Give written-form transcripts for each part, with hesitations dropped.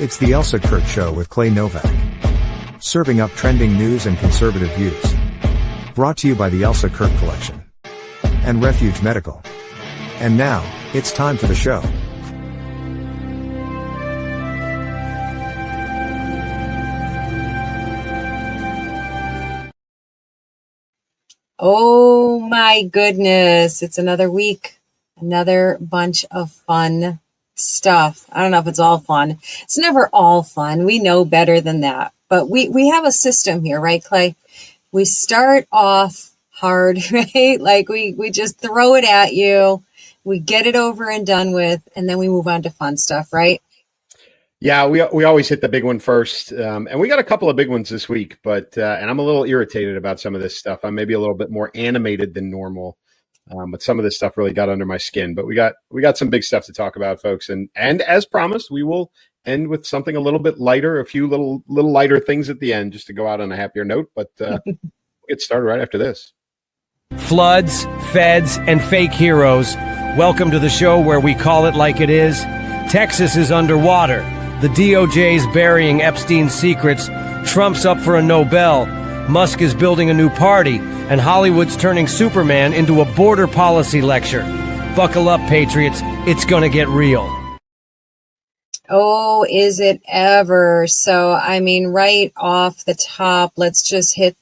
It's the Elsa Kurt Show with Clay Novak. Serving up trending news and conservative views. Brought to you by the Elsa Kurt Collection. And Refuge Medical. And now, it's time for the show. Oh my goodness, it's another week, another bunch of fun stuff. I don't know if it's all fun. It's never all fun. We know better than that. But we have a system here, right, Clay? We start off hard, right? Like we just throw it at you. We get it over and done with, and then we move on to fun stuff, right? Yeah, we always hit the big one first, and we got a couple of big ones this week. But and I'm a little irritated about some of this stuff. I'm maybe a little bit more animated than normal, but some of this stuff really got under my skin. But we got some big stuff to talk about, folks, and as promised, we will end with something a little bit lighter, a few little lighter things at the end, just to go out on a happier note. But we'll get started right after this. Floods, feds, and fake heroes. Welcome to the show where we call it like it is. Texas is underwater. The DOJ's burying Epstein's secrets. Trump's up for a Nobel. Musk is building a new party. And Hollywood's turning Superman into a border policy lecture. Buckle up, patriots. It's gonna get real. Oh, is it ever? So, I mean, right off the top, let's just hit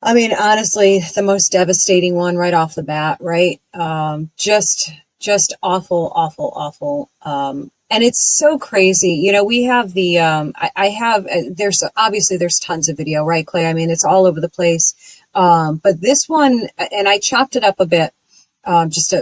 honestly, the most devastating one right off the bat, right? Just awful, awful, awful. And it's so crazy. You know, we have there's tons of video, right, Clay? I mean, it's all over the place. But this one, and I chopped it up a bit, just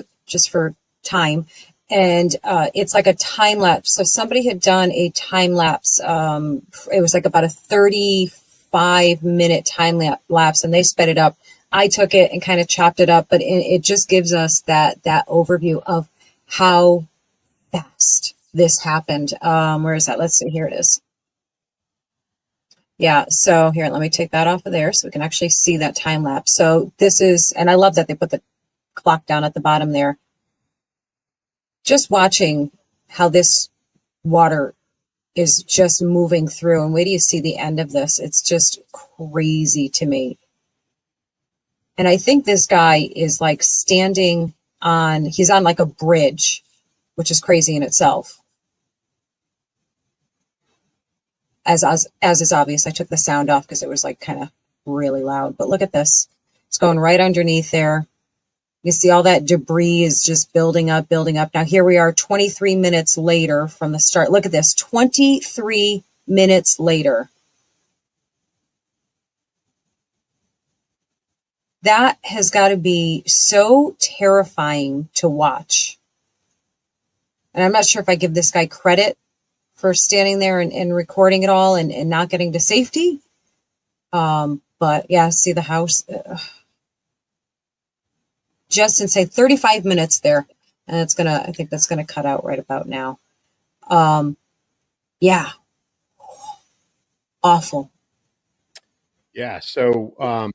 for time. And it's like a time lapse. So somebody had done a time lapse. It was like about a 35-minute time lapse, and they sped it up. I took it and kind of chopped it up, but it just gives us that overview of how fast this happened. Where is that? Let's see. Here it is. Yeah. So here, let me take that off of there so we can actually see that time lapse. So this is, and I love that they put the clock down at the bottom there. Just watching how this water is just moving through, and wait till you see the end of this. It's just crazy to me. And I think this guy is like he's on like a bridge, which is crazy in itself. As is obvious, I took the sound off because it was like kind of really loud, but look at this. It's going right underneath there. You see all that debris is just building up. Now here we are 23 minutes later from the start. Look at this, 23 minutes later. That has got to be so terrifying to watch. And I'm not sure if I give this guy credit for standing there and recording it all and not getting to safety. But yeah, see the house. Just insane. 35 minutes there. And I think that's gonna cut out right about now. Yeah. Awful. Yeah. So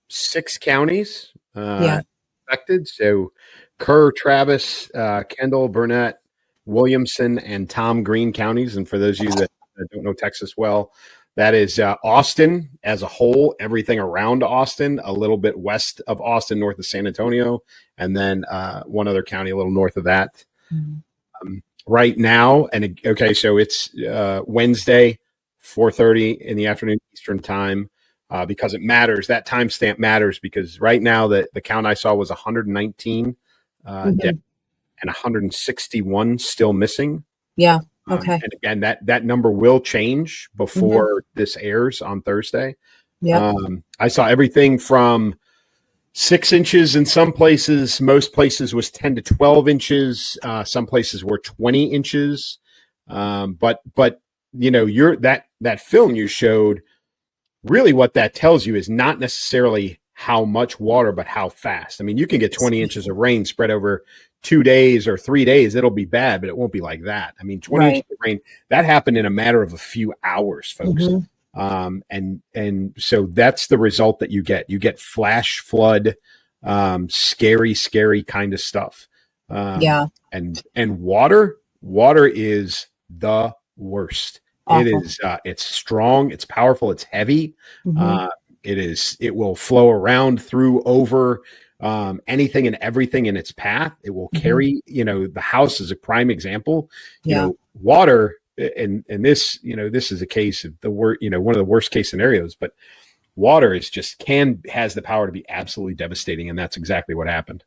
6 counties affected. So Kerr, Travis, Kendall, Burnett, Williamson, and Tom Green counties. And for those of you that don't know Texas well, that is Austin as a whole, everything around Austin, a little bit west of Austin, north of San Antonio, and then one other county a little north of that. Mm-hmm. Right now, and okay, so it's Wednesday, 4:30 in the afternoon Eastern time, because it matters. That timestamp matters because right now the count I saw was 119 dead and 161 still missing. Yeah. Okay. And again, that number will change before this airs on Thursday. Yeah. I saw everything from 6 inches in some places. Most places was 10 to 12 inches. Some places were 20 inches. But you know, that film you showed, really what that tells you is not necessarily how much water, but how fast. I mean, you can get 20 inches of rain spread over 2 days or 3 days. It'll be bad, but it won't be like that. I mean, 20 inches of rain, that happened in a matter of a few hours, folks. And so that's the result that you get. You get flash flood, scary kind of stuff. And water is the worst. Awful. It is, it's strong, it's powerful, it's heavy. It will flow around through over anything and everything in its path. It will carry, the house is a prime example. Water, and this, this is a case of one of the worst case scenarios, but water is has the power to be absolutely devastating. And that's exactly what happened.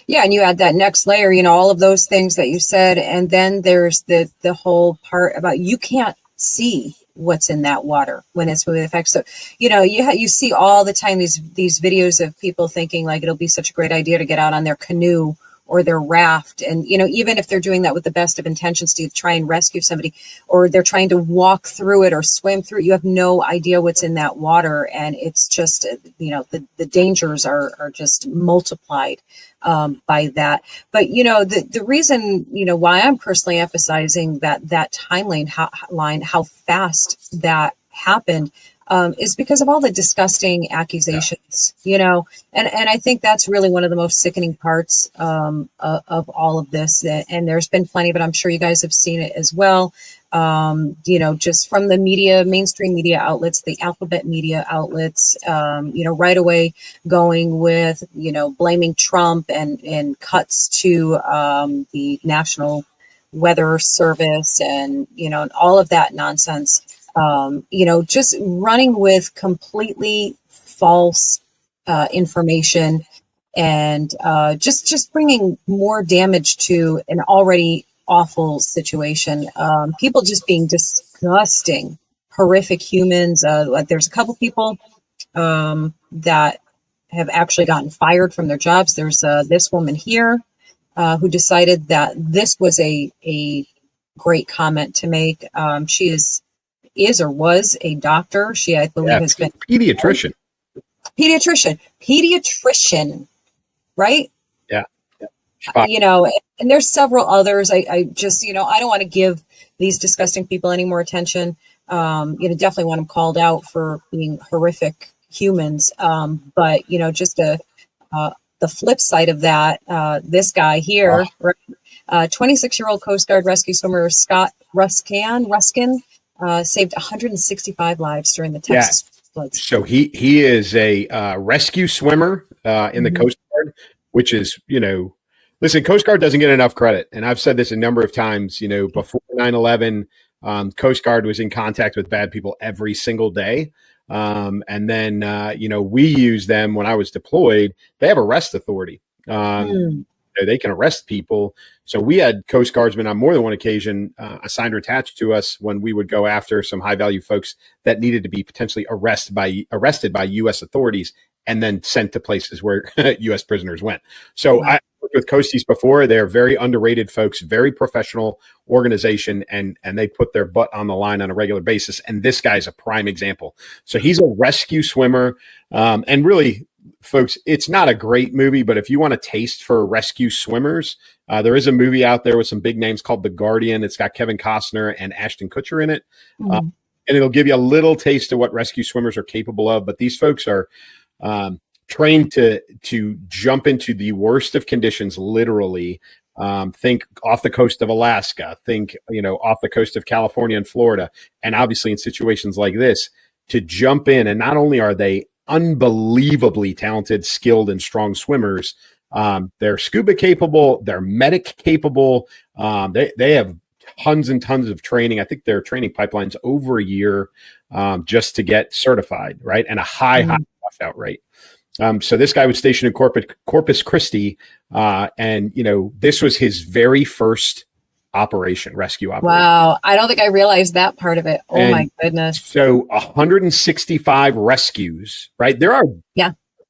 Yeah. And you add that next layer, all of those things that you said. And then there's the whole part about you can't see what's in that water when it's really affects. So, you see all the time these videos of people thinking like it'll be such a great idea to get out on their canoe or their raft. And, even if they're doing that with the best of intentions to try and rescue somebody, or they're trying to walk through it or swim through it, you have no idea what's in that water. And it's just, the dangers are just multiplied by that. But, the reason, why I'm personally emphasizing that timeline, how fast that happened, is because of all the disgusting accusations, and I think that's really one of the most sickening parts of all of this. And there's been plenty of it. I'm sure you guys have seen it as well. Just from the media, mainstream media outlets, the alphabet media outlets, right away going with, blaming Trump and cuts to the National Weather Service and, and all of that nonsense. Just running with completely false information and just bringing more damage to an already awful situation. People just being disgusting, horrific humans. Like there's a couple people that have actually gotten fired from their jobs. There's this woman here who decided that this was a great comment to make. She is or was a doctor. She, I believe, has been pediatrician, right? Yeah. And there's several others. I just, I don't want to give these disgusting people any more attention. Definitely want them called out for being horrific humans. But, just the flip side of that, this guy here, 26-year-old Coast Guard rescue swimmer Scott Ruskin, saved 165 lives during the Texas floods. So he is a rescue swimmer in the Coast Guard, which is, listen, Coast Guard doesn't get enough credit. And I've said this a number of times, before 9/11, Coast Guard was in contact with bad people every single day. And then, we use them when I was deployed. They have arrest authority. They can arrest people. So we had Coast Guardsmen on more than one occasion assigned or attached to us when we would go after some high value folks that needed to be potentially arrested by U.S. authorities and then sent to places where U.S. prisoners went. So wow. I worked with Coasties before. They're very underrated folks, very professional organization, and they put their butt on the line on a regular basis. And this guy's a prime example. So he's a rescue swimmer, and really, folks, it's not a great movie, but if you want a taste for rescue swimmers, there is a movie out there with some big names called The Guardian. It's got Kevin Costner and Ashton Kutcher in it. And it'll give you a little taste of what rescue swimmers are capable of. But these folks are trained to jump into the worst of conditions, literally. Think off the coast of Alaska, think, off the coast of California and Florida. And obviously in situations like this, to jump in. And not only are they unbelievably talented, skilled, and strong swimmers, they're scuba capable, they're medic capable. They have tons and tons of training. I think their training pipeline's over a year just to get certified, right? And a high washout rate. So this guy was stationed in Corpus Christi, and this was his very first rescue operation. Wow, I don't think I realized that part of it. Oh my goodness! So 165 rescues, right? There are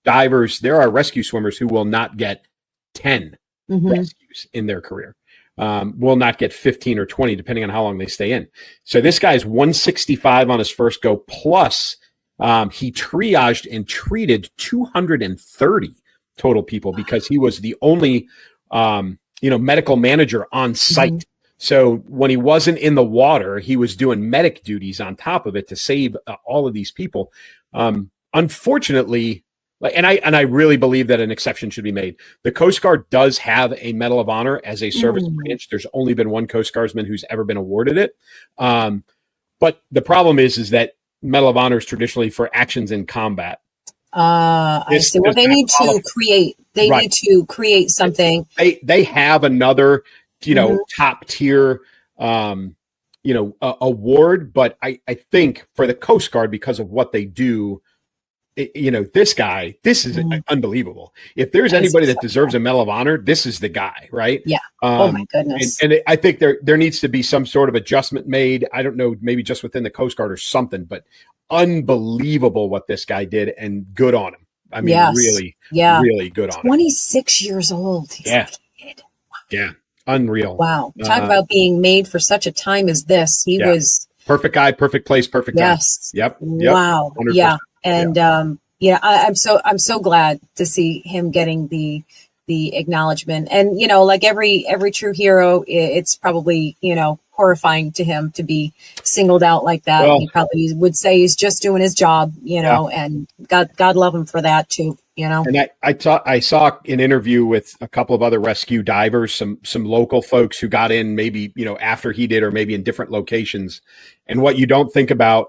divers, there are rescue swimmers who will not get 10 rescues in their career. Will not get 15 or 20, depending on how long they stay in. So this guy's 165 on his first go, plus he triaged and treated 230 total people because he was the only, medical manager on site. So when he wasn't in the water, he was doing medic duties on top of it to save all of these people. Unfortunately, And I really believe that an exception should be made. The Coast Guard does have a Medal of Honor as a service branch. There's only been one Coast Guardsman who's ever been awarded it. But the problem is that Medal of Honor is traditionally for actions in combat. I see. Well, they need to create. They need to create something. They have another, top tier, award. But I think for the Coast Guard, because of what they do, this is unbelievable. If there's anybody that deserves a Medal of Honor, this is the guy, right? Yeah. Oh my goodness. And I think there needs to be some sort of adjustment made. I don't know, maybe just within the Coast Guard or something, but unbelievable what this guy did, and good on him. I mean, really good on him. 26 years old. He's a kid. Wow. Yeah. Unreal. Wow. Talk about being made for such a time as this. He was perfect guy, perfect place, perfect time. Yep. Wow. 100%. Yeah. And I'm so glad to see him getting the acknowledgement. And like every true hero, it's probably horrifying to him to be singled out like that. Well, he probably would say he's just doing his job, and God love him for that too. And I saw an interview with a couple of other rescue divers, some local folks who got in maybe, after he did, or maybe in different locations. And what you don't think about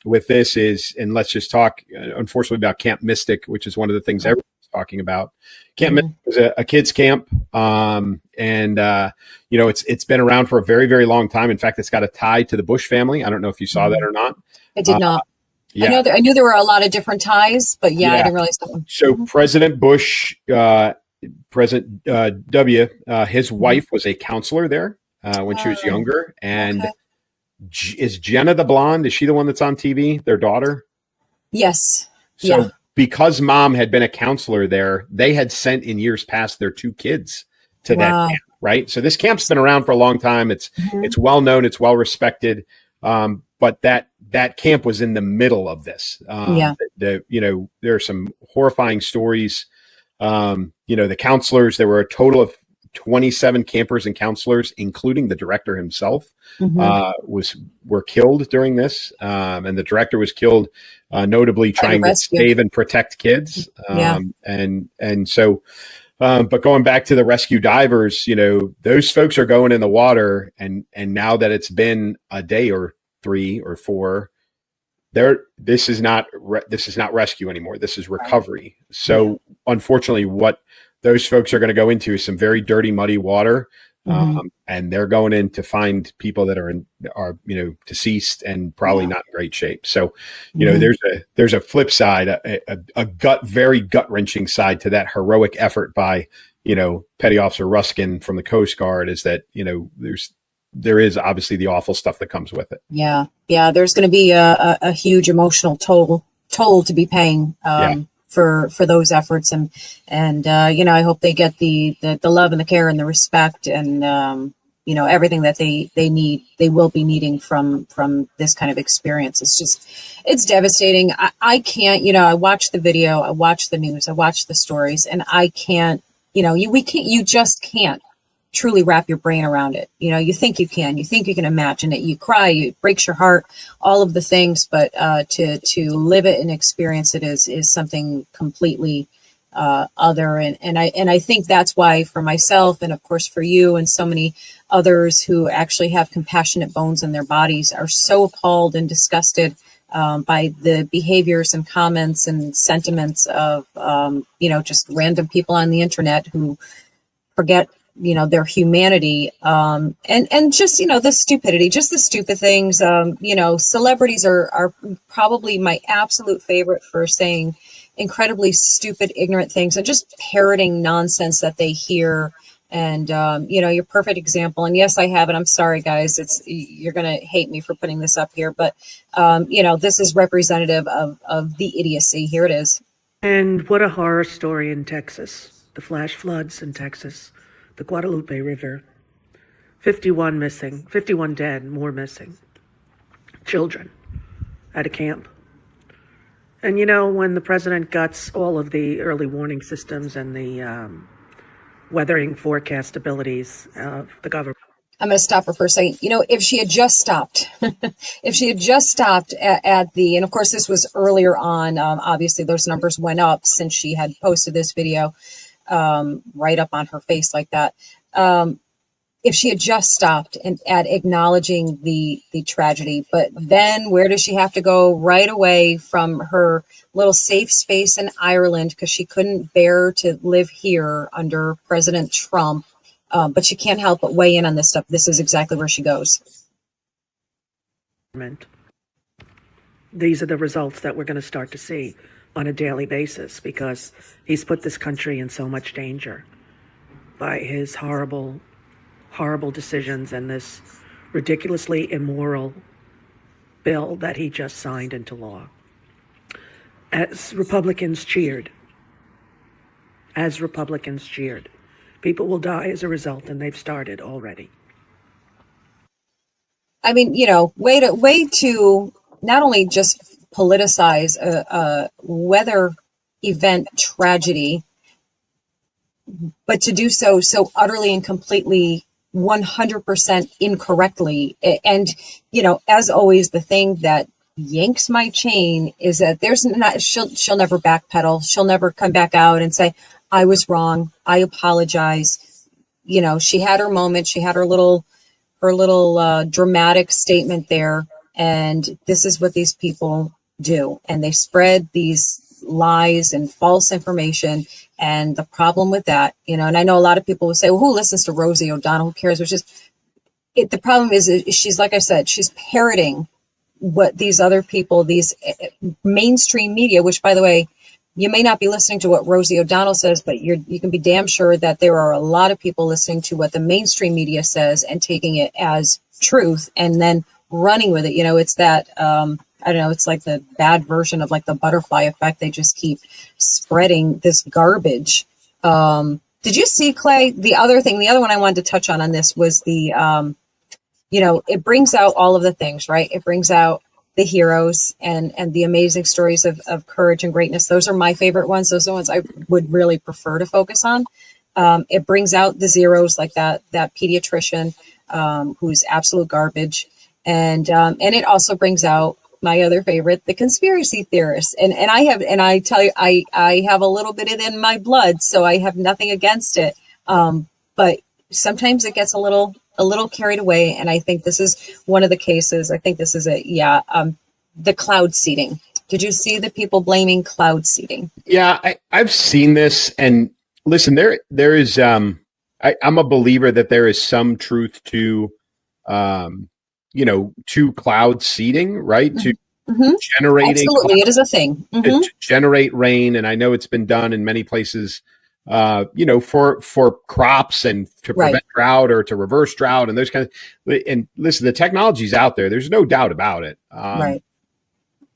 with this is, and let's just talk, unfortunately, about Camp Mystic, which is one of the things everyone's talking about. Camp Mystic is a kids camp. It's been around for a very, very long time. In fact, it's got a tie to the Bush family. I don't know if you saw that or not. I did not. Yeah. I knew there were a lot of different ties, but I didn't realize that one. So President Bush, President W, his wife was a counselor there when she was younger. And is Jenna the blonde? Is she the one that's on TV? Their daughter? Yes. So because mom had been a counselor there, they had sent in years past their 2 kids to that camp, right? So this camp's been around for a long time. It's well known. It's well respected. But that camp was in the middle of this. There are some horrifying stories. The counselors, there were a total of 27 campers and counselors, including the director himself, were killed during this. And the director was killed, notably trying to save and protect kids. But going back to the rescue divers, those folks are going in the water, and now that it's been a day or 3 or 4, this is not rescue anymore. This is recovery. So unfortunately, what those folks are going to go into is some very dirty, muddy water, and they're going in to find people that are deceased and probably not in great shape. So there's a flip side, a very gut wrenching side to that heroic effort by Petty Officer Ruskin from the Coast Guard, is that there is obviously the awful stuff that comes with it. Yeah. There's going to be a huge emotional toll to be paying for those efforts, and I hope they get the love and the care and the respect and everything that they will be needing from this kind of experience. It's devastating. I can't, I watch the video, I watch the news, I watch the stories, and I can't, you just can't truly wrap your brain around it. You think you can imagine it, you cry, it breaks your heart, all of the things, but to live it and experience it is something completely other. And I think that's why, for myself, and of course for you and so many others who actually have compassionate bones in their bodies, are so appalled and disgusted by the behaviors and comments and sentiments of just random people on the internet who forget their humanity, and just, the stupidity, just the stupid things. Celebrities are probably my absolute favorite for saying incredibly stupid, ignorant things and just parroting nonsense that they hear. And, your perfect example. And yes, I have it. I'm sorry, guys. You're going to hate me for putting this up here, but, this is representative of the idiocy. Here it is. And what a horror story in Texas, the flash floods in Texas. The Guadalupe River, 51 missing, 51 dead, more missing. Children at a camp. And when the president guts all of the early warning systems and the weathering forecast abilities of the government. I'm going to stop her for a second. You know, if she had just stopped, if she had just stopped at the, and of course this was earlier on, obviously those numbers went up since she had posted this video right up on her face like that. If she had just stopped and at acknowledging the tragedy, but then where does she have to go? Right away from her little safe space in Ireland, because she couldn't bear to live here under President Trump. But she can't help but weigh in on this stuff. This is exactly where she goes. These are the results that we're going to start to see on a daily basis, because he's put this country in so much danger by his horrible decisions and this ridiculously immoral bill that he just signed into law. As Republicans cheered, people will die as a result, and they've started already. I mean, you know, way to not only just politicize a weather event tragedy, but to do so utterly and completely 100% incorrectly. And, you know, as always, the thing that yanks my chain is that she'll never backpedal. She'll never come back out and say, I was wrong. I apologize. You know, she had her moment. She had her little dramatic statement there. And this is what these people do. And they spread these lies and false information. And the problem with that, you know, and I know a lot of people will say, well, who listens to Rosie O'Donnell? Who cares? Which is it. The problem is she's, like I said, she's parroting what these other people, these mainstream media, which, by the way, you may not be listening to what Rosie O'Donnell says, but you can be damn sure that there are a lot of people listening to what the mainstream media says and taking it as truth and then running with it. You know, it's that, I don't know, it's like the bad version of like the butterfly effect. They just keep spreading this garbage. Did you see, Clay? The other one I wanted to touch on this was the, you know, it brings out all of the things, right? It brings out the heroes and the amazing stories of courage and greatness. Those are my favorite ones. Those are the ones I would really prefer to focus on. It brings out the zeros, like that pediatrician who's absolute garbage. And it also brings out my other favorite, the conspiracy theorists. And I tell you, I have a little bit of it in my blood, so I have nothing against it. But sometimes it gets a little carried away. And I think this is one of the cases. I think this is the cloud seeding. Did you see the people blaming cloud seeding? Yeah, I've seen this, and listen, there is, I'm a believer that there is some truth to, you know, to cloud seeding, right? To generating. Absolutely. It is a thing. To generate rain. And I know it's been done in many places, you know, for crops and to prevent drought or to reverse drought and those kinds of, and listen, the technology's out there. There's no doubt about it.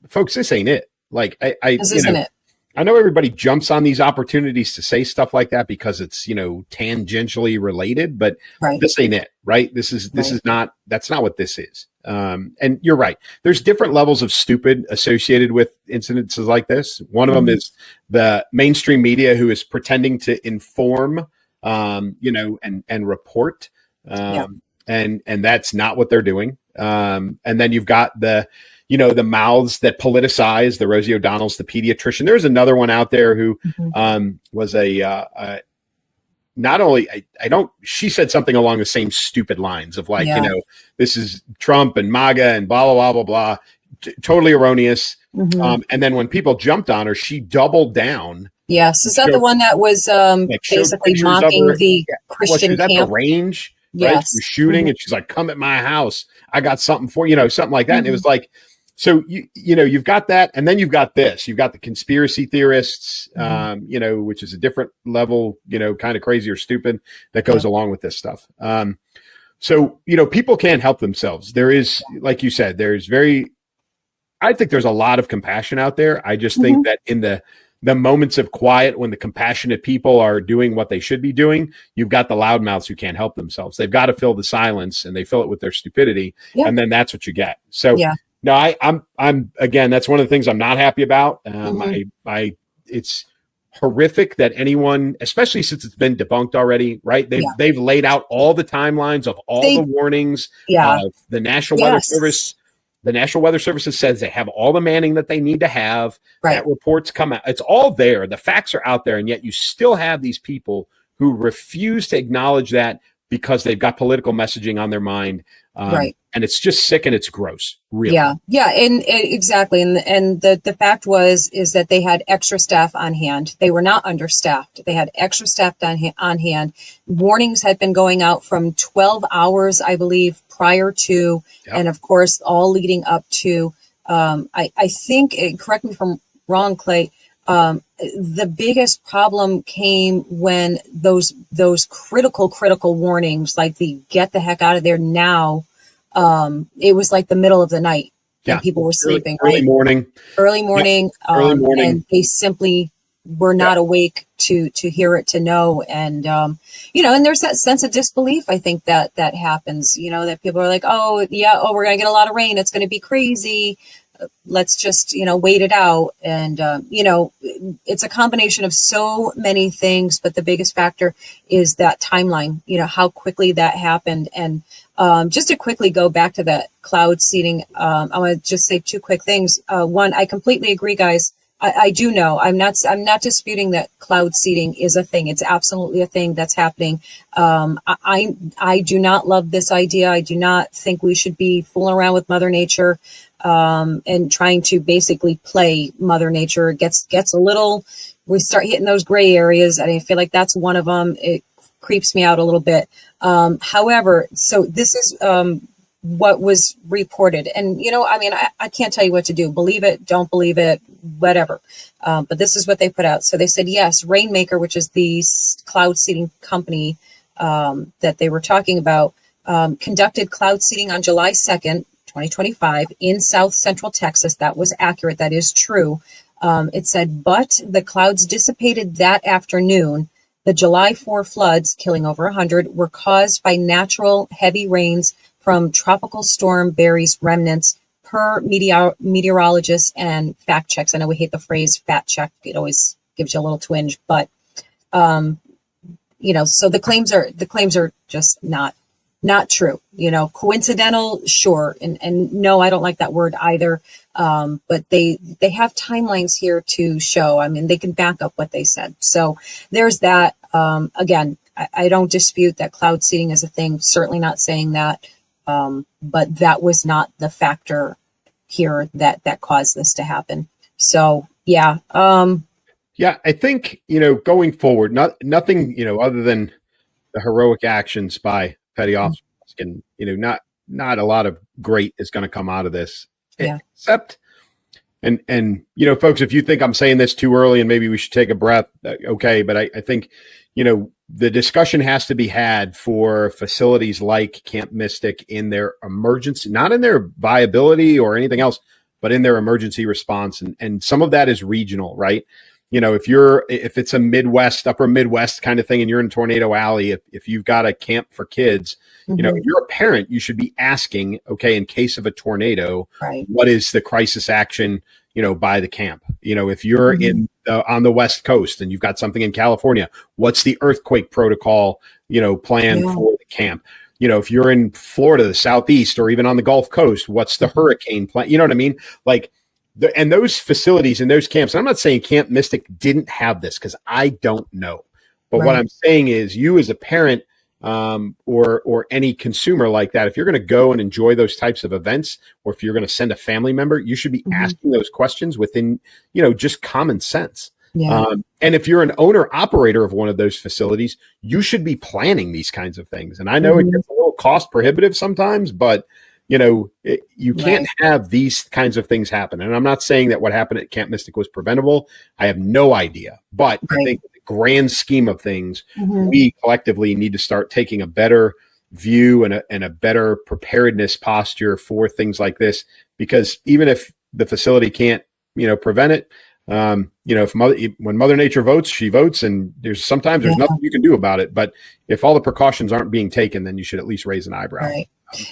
Folks, this ain't it. Like this isn't it. I know everybody jumps on these opportunities to say stuff like that because it's, you know, tangentially related, but this ain't it, right? This is not, that's not what this is. And you're right. There's different levels of stupid associated with incidences like this. One of them is the mainstream media who is pretending to inform, you know, and report. And that's not what they're doing. And then you've got the mouths that politicize, the Rosie O'Donnells, the pediatrician. There's another one out there who was not only, she said something along the same stupid lines of like, you know, this is Trump and MAGA and blah, blah, blah, blah, blah. Totally erroneous. And then when people jumped on her, she doubled down. Yes. Is that the one that was basically mocking the Christian camp? At the range, right? She was shooting and she's like, come at my house. I got something for you, know, something like that. And it was like, so you know, you've got that, and then you've got this. You've got the conspiracy theorists, you know, which is a different level, you know, kind of crazy or stupid that goes along with this stuff. So you know, people can't help themselves. There is, like you said, I think there's a lot of compassion out there. I just think that in the moments of quiet, when the compassionate people are doing what they should be doing, you've got the loudmouths who can't help themselves. They've got to fill the silence, and they fill it with their stupidity, and then that's what you get. So. No, I'm again, that's one of the things I'm not happy about. horrific that anyone, especially since it's been debunked already, right? They've laid out all the timelines of all the warnings. The National Weather Service. The National Weather Service says they have all the manning that they need to have. Right. That reports come out. It's all there. The facts are out there, and yet you still have these people who refuse to acknowledge that because they've got political messaging on their mind. Right. And it's just sick and it's gross, really. Yeah, and exactly. And the fact is that they had extra staff on hand. They were not understaffed. They had extra staff on hand. Warnings had been going out from 12 hours, I believe, prior to, and of course, all leading up to, I think, correct me if I'm wrong, Clay, the biggest problem came when those critical warnings, like the get the heck out of there now, it was like the middle of the night when people were sleeping, early morning, and they simply were not awake to hear it, to know. And, and there's that sense of disbelief. I think that happens, that people are like, we're going to get a lot of rain. It's going to be crazy. Let's just, wait it out. And, it's a combination of so many things, but the biggest factor is that timeline, how quickly that happened. And, just to quickly go back to that cloud seeding, I want to just say two quick things. One, I completely agree, guys. I do know. I'm not disputing that cloud seeding is a thing. It's absolutely a thing that's happening. I do not love this idea. I do not think we should be fooling around with Mother Nature, and trying to basically play Mother Nature. It gets a little, we start hitting those gray areas, and I feel like that's one of them. It creeps me out a little bit. However, so this is what was reported. And, I can't tell you what to do. Believe it, don't believe it, whatever. But this is what they put out. So they said, yes, Rainmaker, which is the cloud seeding company that they were talking about, conducted cloud seeding on July 2nd, 2025 in South Central Texas. That was accurate. That is true. It said, but the clouds dissipated that afternoon. The July 4 floods, killing over 100, were caused by natural heavy rains from Tropical Storm Barry's remnants, per meteorologists and fact checks. I know we hate the phrase fact check. It always gives you a little twinge, but, so the claims are just not true, coincidental, sure. And no, I don't like that word either. But they have timelines here to show, they can back up what they said. So there's that. Again, I don't dispute that cloud seeding is a thing, certainly not saying that. But that was not the factor here that caused this to happen. So, yeah. I think, going forward, nothing, other than the heroic actions by petty officers, and, not a lot of great is going to come out of this, except, and, folks, if you think I'm saying this too early and maybe we should take a breath, okay. But I think, the discussion has to be had for facilities like Camp Mystic in their emergency, not in their viability or anything else, but in their emergency response. And some of that is regional, right? If it's a upper Midwest kind of thing, and you're in Tornado Alley, if you've got a camp for kids, if you're a parent, you should be asking, okay, in case of a tornado, what is the crisis action, by the camp? If you're on the West Coast and you've got something in California, what's the earthquake protocol, plan for the camp? If you're in Florida, the Southeast, or even on the Gulf Coast, what's the hurricane plan? You know what I mean? Like, and those facilities and those camps, and I'm not saying Camp Mystic didn't have this, because I don't know. But what I'm saying is, you as a parent, or any consumer like that, if you're going to go and enjoy those types of events, or if you're going to send a family member, you should be asking those questions within, just common sense. And if you're an owner operator of one of those facilities, you should be planning these kinds of things. And I know it gets a little cost prohibitive sometimes, but you can't have these kinds of things happen. And I'm not saying that what happened at Camp Mystic was preventable. I have no idea, but I think in the grand scheme of things, we collectively need to start taking a better view and a better preparedness posture for things like this, because even if the facility can't, prevent it, when Mother Nature votes, she votes, and there's nothing you can do about it. But if all the precautions aren't being taken, then you should at least raise an eyebrow.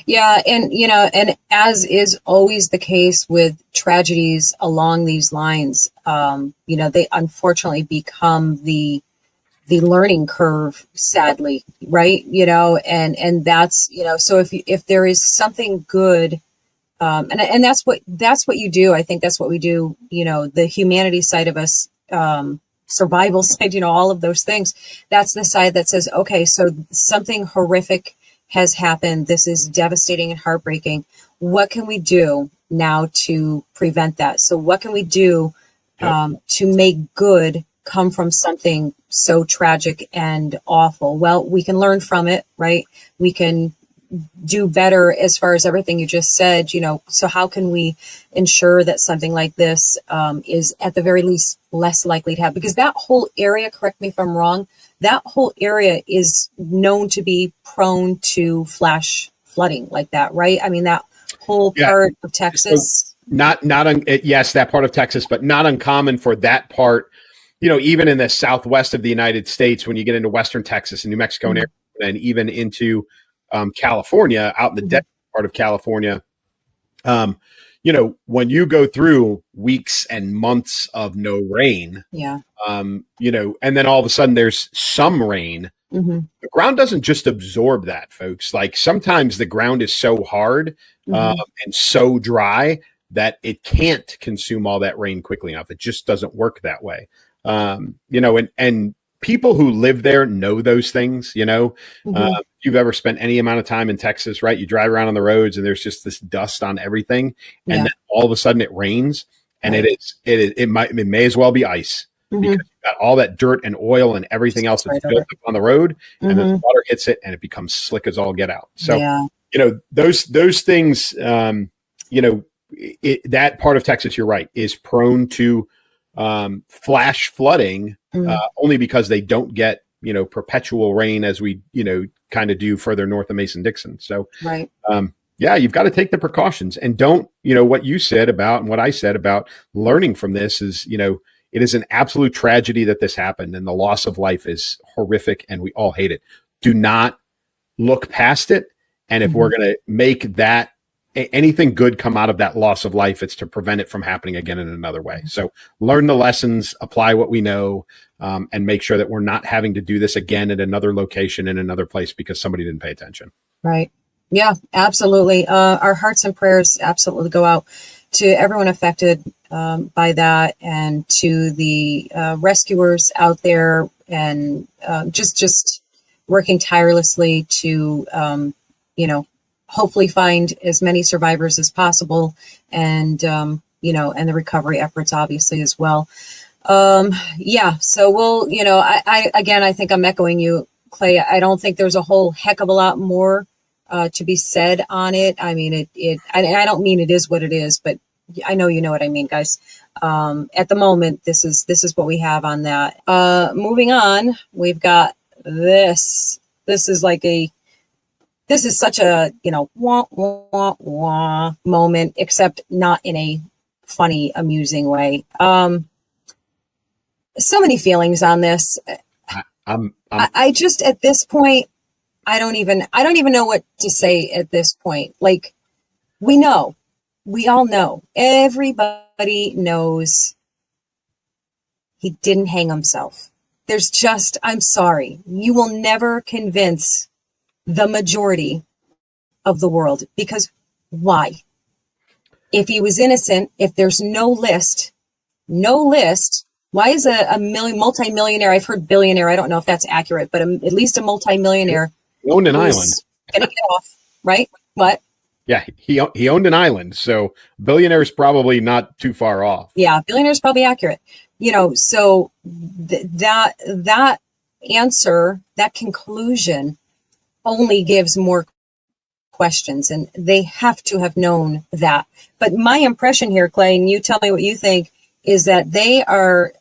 Yeah. And, and as is always the case with tragedies along these lines, they unfortunately become the learning curve, sadly, right? And that's, so if there is something good, and that's what you do. I think that's what we do, the humanity side of us, survival side, all of those things. That's the side that says, okay, so something horrific has happened. This is devastating and heartbreaking. What can we do now to prevent that? So what can we do to make good come from something so tragic and awful? Well, we can learn from it, right? We can do better as far as everything you just said, so how can we ensure that something like this is at the very least less likely to happen? Because that whole area, correct me if I'm wrong, that whole area is known to be prone to flash flooding like that, right? I mean, that whole part of Texas. So yes, that part of Texas, but not uncommon for that part, even in the southwest of the United States, when you get into Western Texas and New Mexico and Arizona, and even into California, out in the desert part of California, when you go through weeks and months of no rain, and then all of a sudden there's some rain, the ground doesn't just absorb that, folks. Like sometimes the ground is so hard and so dry that it can't consume all that rain quickly enough. It just doesn't work that way. And people who live there know those things, if you've ever spent any amount of time in Texas, right? You drive around on the roads and there's just this dust on everything. And then all of a sudden it rains and it may as well be ice because you've got all that dirt and oil and everything else that's built up on the road. And then the water hits it and it becomes slick as all get out. So, those things, that part of Texas, you're right, is prone to flash flooding only because they don't get perpetual rain as we kind of do further north of Mason-Dixon. So you've got to take the precautions and don't what you said about and what I said about learning from this is it is an absolute tragedy that this happened and the loss of life is horrific and we all hate it. Do not look past it, and if we're going to make that anything good come out of that loss of life, it's to prevent it from happening again in another way. So learn the lessons, apply what we know, and make sure that we're not having to do this again at another location in another place because somebody didn't pay attention. Right. Yeah, absolutely. Our hearts and prayers absolutely go out to everyone affected by that and to the rescuers out there and just working tirelessly to, hopefully find as many survivors as possible and, and the recovery efforts obviously as well. So we'll, I think I'm echoing you, Clay. I don't think there's a whole heck of a lot more to be said on it. I mean, I don't mean it is what it is, but I know you know what I mean, guys. At the moment, this is what we have on that. Moving on, we've got this. This is such a, wah, wah, wah moment, except not in a funny, amusing way. So many feelings on this. I just, at this point, I don't even know what to say at this point. Like, we all know, everybody knows he didn't hang himself. I'm sorry, you will never convince the majority of the world, because why? If he was innocent, if there's no list, why is a multi-millionaire, I've heard billionaire, I don't know if that's accurate, but at least a multi-millionaire owned an island, gonna get off, right? What? Yeah, he owned an island, so billionaire is probably not too far off. Yeah, billionaire is probably accurate. So that answer, that conclusion only gives more questions, and they have to have known that. But my impression here, Clay, and you tell me what you think, is that they are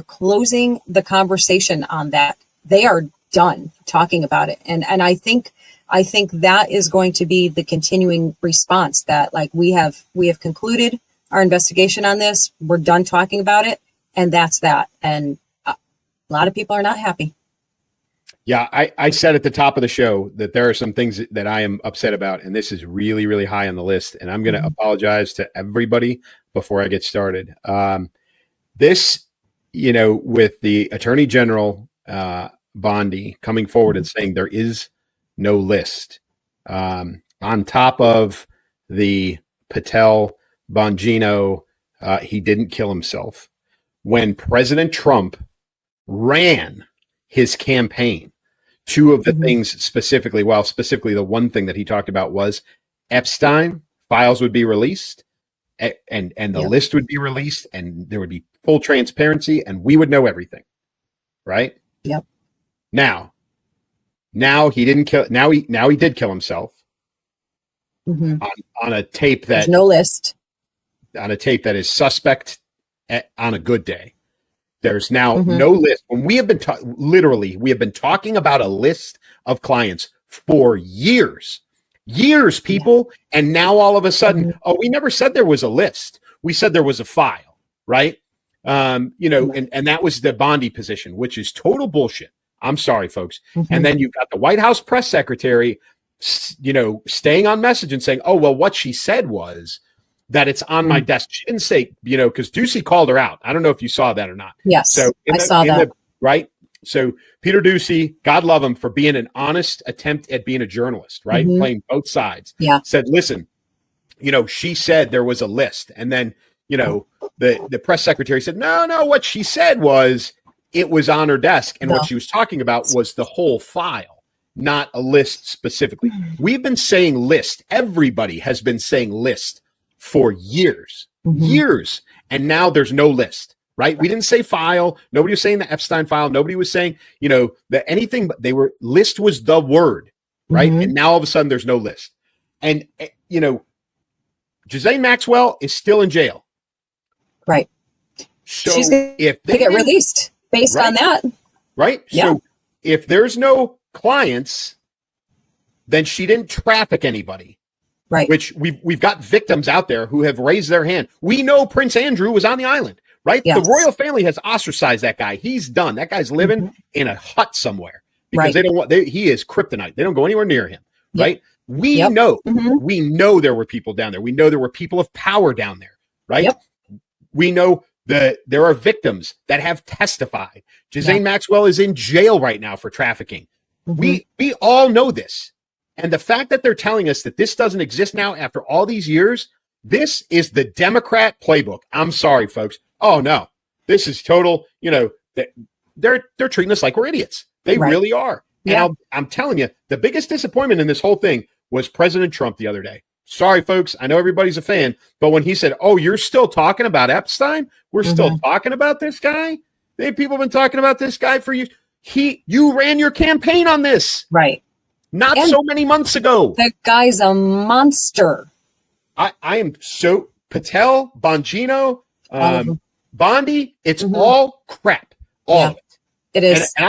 closing the conversation on that. They are done talking about it, and I think that is going to be the continuing response, that like we have concluded our investigation on this. We're done talking about it, and that's that. And a lot of people are not happy. Yeah, I said at the top of the show that there are some things that I am upset about, and this is really, really high on the list. And I'm going to apologize to everybody before I get started. This, with the Attorney General Bondi coming forward and saying there is no list, on top of the Patel Bongino, he didn't kill himself. When President Trump ran his campaign, two of the things specifically the one thing that he talked about was Epstein files would be released and the list would be released and there would be full transparency and we would know everything. Right? Yep. Now he didn't kill. Now he did kill himself on a tape that there's no list, on a tape that is suspect on a good day. There's now no list. When we have been we have been talking about a list of clients for years, people. And now all of a sudden, we never said there was a list. We said there was a file, right? And that was the Bondi position, which is total bullshit. I'm sorry, folks. And then you've got the White House press secretary, staying on message and saying, oh, well, what she said was that it's on my desk. She didn't say, because Ducey called her out. I don't know if you saw that or not. Yes, so I saw that. Right? So Peter Ducey, God love him for being an honest attempt at being a journalist, right? Playing both sides. Yeah. Said, listen, she said there was a list. And then, the press secretary said, no, what she said was it was on her desk. And what she was talking about was the whole file, not a list specifically. We've been saying list. Everybody has been saying list for years. And now there's no list, right? We didn't say file. Nobody was saying the Epstein file. Nobody was saying, that anything, but list was the word, right? And now all of a sudden there's no list. And, Ghislaine Maxwell is still in jail. Right. So she's going to get released based on that. Right. Yeah. So if there's no clients, then she didn't traffic anybody. Right. Which we've got victims out there who have raised their hand. We know Prince Andrew was on the island, right? Yes. The royal family has ostracized that guy. He's done. That guy's living in a hut somewhere because they don't want. He is kryptonite. They don't go anywhere near him, right? We know. We know there were people down there. We know there were people of power down there, right? Yep. We know that there are victims that have testified. Ghislaine Maxwell is in jail right now for trafficking. We all know this. And the fact that they're telling us that this doesn't exist now after all these years, this is the Democrat playbook. I'm sorry, folks. Oh, no. This is total, they're treating us like we're idiots. They really are. Yeah. And I'm telling you, the biggest disappointment in this whole thing was President Trump the other day. Sorry, folks. I know everybody's a fan. But when he said, oh, you're still talking about Epstein? We're still talking about this guy? People have been talking about this guy for years. You ran your campaign on this. Right. Not so many months ago. That guy's a monster. I am so Patel, Bongino, Bondi. It's all crap. All of it. It is. And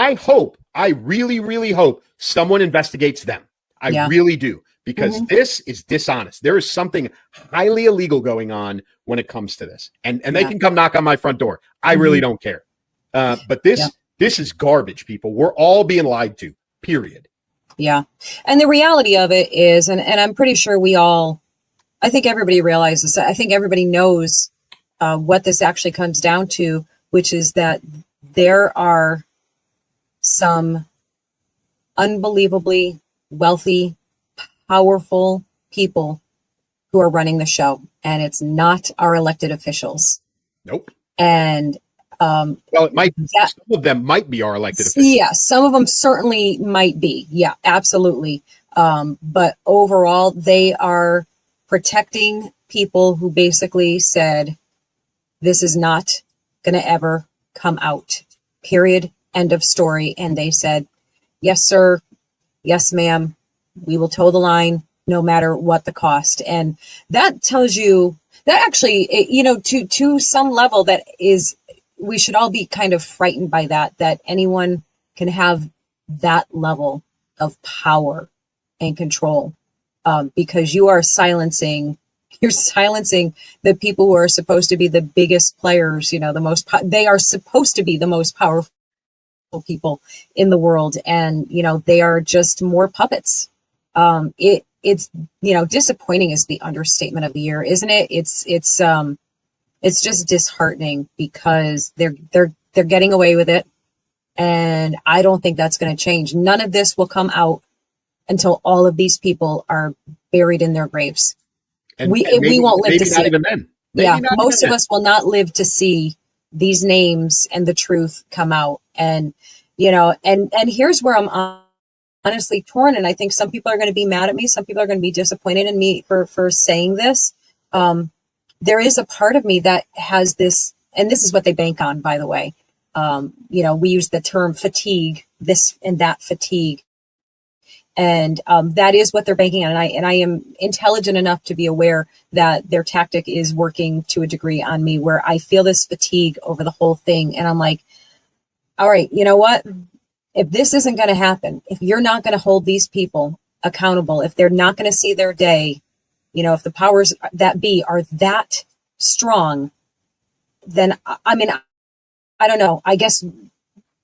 I really, really hope someone investigates them. I really do. Because this is dishonest. There is something highly illegal going on when it comes to this. And they can come knock on my front door. I really don't care. But this is garbage, people. We're all being lied to, period. Yeah. And the reality of it is, and I'm pretty sure I think everybody realizes that. I think everybody knows what this actually comes down to, which is that there are some unbelievably wealthy, powerful people who are running the show, and it's not our elected officials. Nope. And it might. Some of them might be our elected officials. Yeah, some of them certainly might be. Yeah, absolutely. But overall, they are protecting people who basically said, "This is not going to ever come out." Period. End of story. And they said, "Yes, sir. Yes, ma'am. We will toe the line, no matter what the cost." And that tells you that actually, to some level, that is. We should all be kind of frightened by that anyone can have that level of power and control, because you're silencing the people who are supposed to be the biggest players, they are supposed to be the most powerful people in the world, and they are just more puppets. It's disappointing is the understatement of the year, isn't it? It's just disheartening because they're getting away with it, and I don't think that's going to change. None of this will come out until all of these people are buried in their graves. And we won't live to see it. Most of us will not live to see these names and the truth come out. And and here's where I'm honestly torn, and I think some people are going to be mad at me. Some people are going to be disappointed in me for saying this. There is a part of me that has this, and this is what they bank on, by the way. We use the term fatigue, this and that fatigue. And that is what they're banking on. And I am intelligent enough to be aware that their tactic is working to a degree on me, where I feel this fatigue over the whole thing. And I'm like, all right, you know what? If this isn't going to happen, if you're not going to hold these people accountable, if they're not going to see their day, if the powers that be are that strong, then I don't know. I guess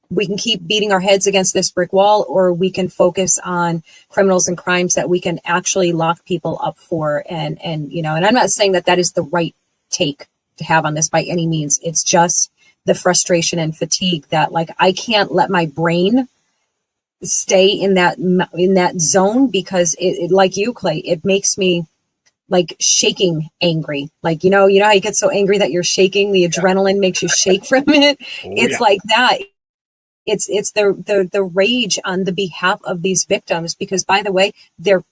we can keep beating our heads against this brick wall, or we can focus on criminals and crimes that we can actually lock people up for. And I'm not saying that is the right take to have on this by any means. It's just the frustration and fatigue that, like, I can't let my brain stay in that zone, because it like you, Clay, it makes me like shaking angry. Like, how you get so angry that you're shaking, the adrenaline makes you shake from it. It's like that. It's the rage on the behalf of these victims, because, by the way, they're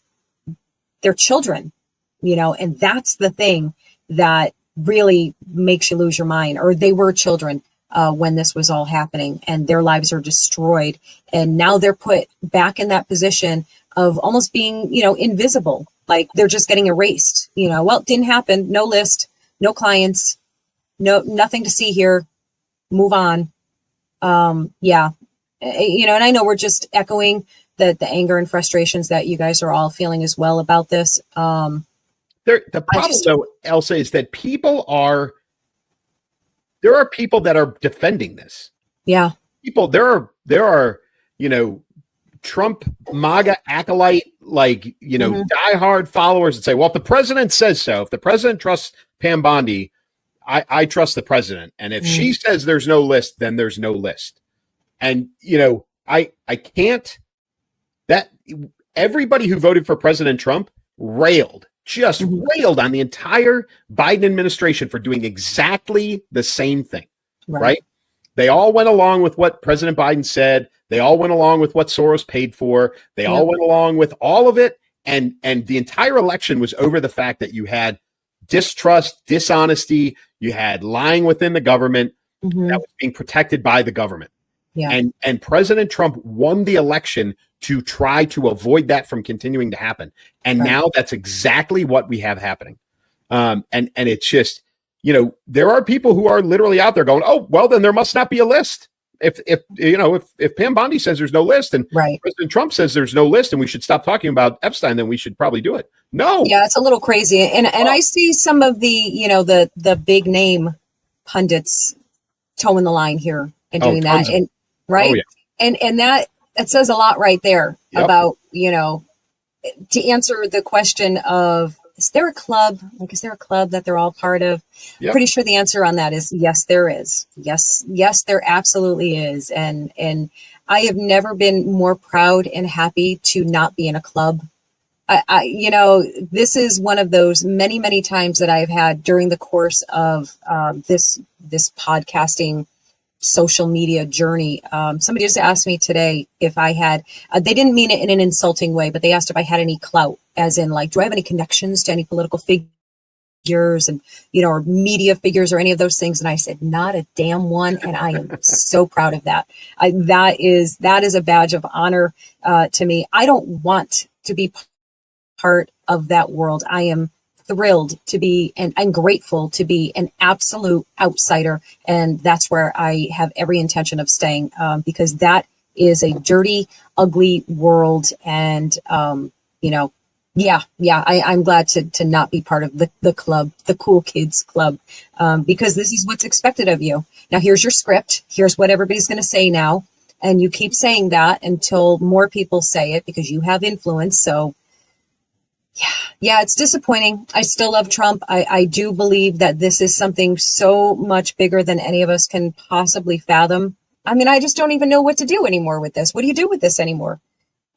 children, and that's the thing that really makes you lose your mind. Or they were children when this was all happening, and their lives are destroyed, and now they're put back in that position of almost being invisible, like they're just getting erased. Well, it didn't happen. No list, no clients, nothing to see here. Move on. And I know we're just echoing the anger and frustrations that you guys are all feeling as well about this. The problem, though, Elsa, is that there are people that are defending this. Yeah. There are, Trump MAGA acolyte, diehard followers that say, well, if the president says so, if the president trusts Pam Bondi, I trust the president. And if she says there's no list, then there's no list. And, I can't, that everybody who voted for President Trump railed on the entire Biden administration for doing exactly the same thing, right? They all went along with what President Biden said. They all went along with what Soros paid for. They all went along with all of it. And the entire election was over the fact that you had distrust, dishonesty, you had lying within the government that was being protected by the government. Yeah. And President Trump won the election to try to avoid that from continuing to happen. And now that's exactly what we have happening. And it's just, there are people who are literally out there going, oh, well, then there must not be a list. If Pam Bondi says there's no list, and President Trump says there's no list, and we should stop talking about Epstein, then we should probably do it. No. Yeah, it's a little crazy. And I see some of the, the big name pundits towing the line here and doing that. And and that says a lot right there about, to answer the question of, is there a club? Is there a club that they're all part of? Yep. Pretty sure the answer on that is yes, there is. Yes, there absolutely is. And I have never been more proud and happy to not be in a club. This is one of those many, many times that I've had during the course of this podcasting social media journey. Somebody just asked me today if I had, they didn't mean it in an insulting way, but they asked if I had any clout, as in, like, do I have any connections to any political figures and, or media figures or any of those things? And I said, not a damn one. And I am so proud of that. That is a badge of honor to me. I don't want to be part of that world. I am thrilled to be and grateful to be an absolute outsider. And that's where I have every intention of staying, because that is a dirty, ugly world. And, I'm glad to not be part of the club, the cool kids club, because this is what's expected of you. Now, here's your script. Here's what everybody's going to say now. And you keep saying that until more people say it because you have influence. So yeah, it's disappointing. I still love Trump. I do believe that this is something so much bigger than any of us can possibly fathom. I mean, I just don't even know what to do anymore with this. What do you do with this anymore?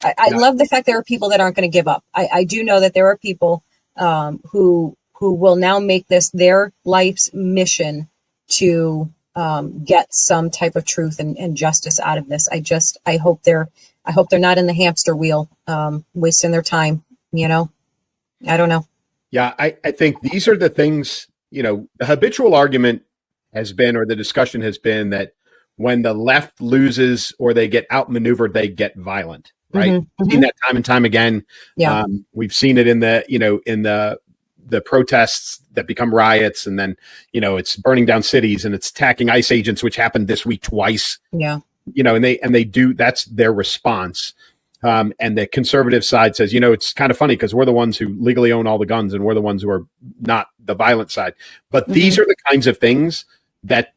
I love the fact there are people that aren't going to give up. I do know that there are people who will now make this their life's mission to get some type of truth and justice out of this. I hope they're not in the hamster wheel, wasting their time. I don't know. Yeah, I think these are the things, the habitual argument has been, or the discussion has been, that when the left loses or they get outmaneuvered, they get violent, right? We've seen that time and time again. Yeah. We've seen it in the protests that become riots, and then, it's burning down cities and it's attacking ICE agents, which happened this week twice. Yeah. And they do, that's their response. And the conservative side says, it's kind of funny because we're the ones who legally own all the guns and we're the ones who are not the violent side. But these are the kinds of things that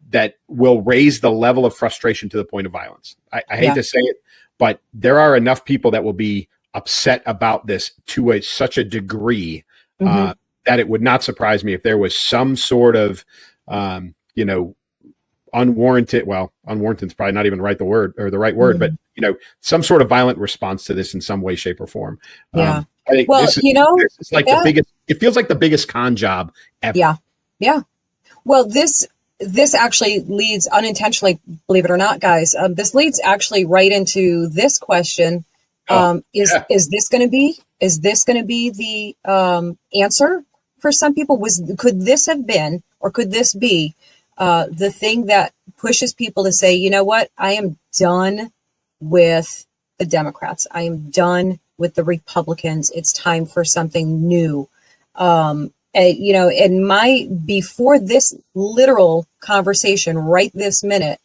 will raise the level of frustration to the point of violence. I hate to say it, but there are enough people that will be upset about this to such a degree that it would not surprise me if there was some sort of, unwarranted is probably not even the right word, but some sort of violent response to this in some way, shape, or form. Yeah. I think this is like the biggest, it feels like the biggest con job ever. Yeah. Yeah. Well, this actually leads unintentionally, believe it or not, guys, this leads actually right into this question. Is this going to be the answer for some people? Could this have been, or could this be the thing that pushes people to say, you know what, I am done with the Democrats. I am done with the Republicans. It's time for something new. Before this literal conversation right this minute,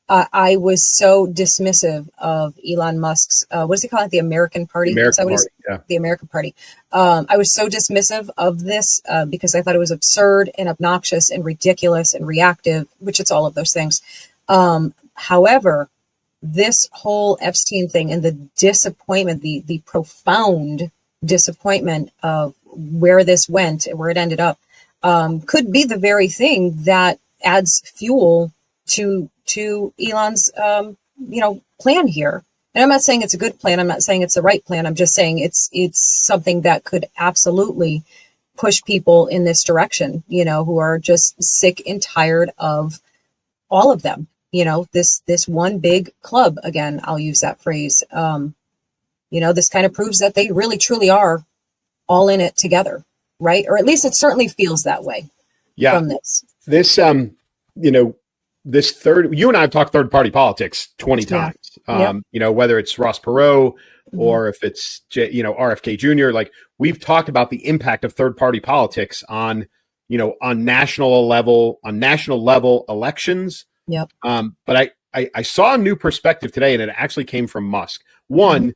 I was so dismissive of Elon Musk's, what does he call it? The American Party? The American Party. I was so dismissive of this because I thought it was absurd and obnoxious and ridiculous and reactive, which it's all of those things. However, this whole Epstein thing and the disappointment, the profound disappointment of where this went and where it ended up, could be the very thing that adds fuel to Elon's, plan here. And I'm not saying it's a good plan. I'm not saying it's the right plan. I'm just saying it's something that could absolutely push people in this direction, who are just sick and tired of all of them. This one big club, again, I'll use that phrase. This kind of proves that they really, truly are all in it together, right? Or at least it certainly feels that way from this. This you and I have talked third party politics 20 times, whether it's Ross Perot or if it's, RFK Jr., like we've talked about the impact of third party politics on national level elections. Yep. But I saw a new perspective today, and it actually came from Musk. One,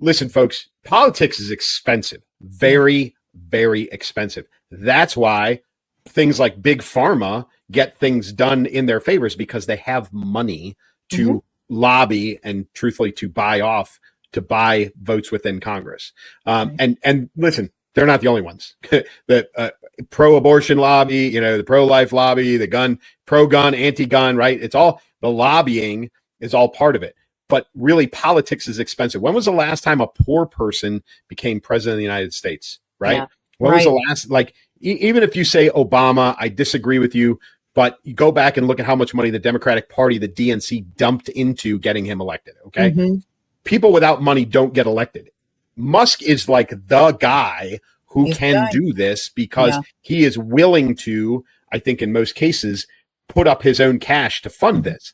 listen, folks, politics is expensive, very, very expensive. That's why things like big pharma get things done in their favors, because they have money to lobby and truthfully to buy votes within Congress. And listen, they're not the only ones. The pro-abortion lobby, the pro-life lobby, the pro-gun, anti-gun, right? It's all, the lobbying is all part of it. But really, politics is expensive. When was the last time a poor person became president of the United States, right? Yeah. When was the last, even if you say Obama, I disagree with you, but you go back and look at how much money the Democratic Party, the DNC, dumped into getting him elected, okay? People without money don't get elected. Musk is like the guy who can do this because he is willing to, I think in most cases, put up his own cash to fund this.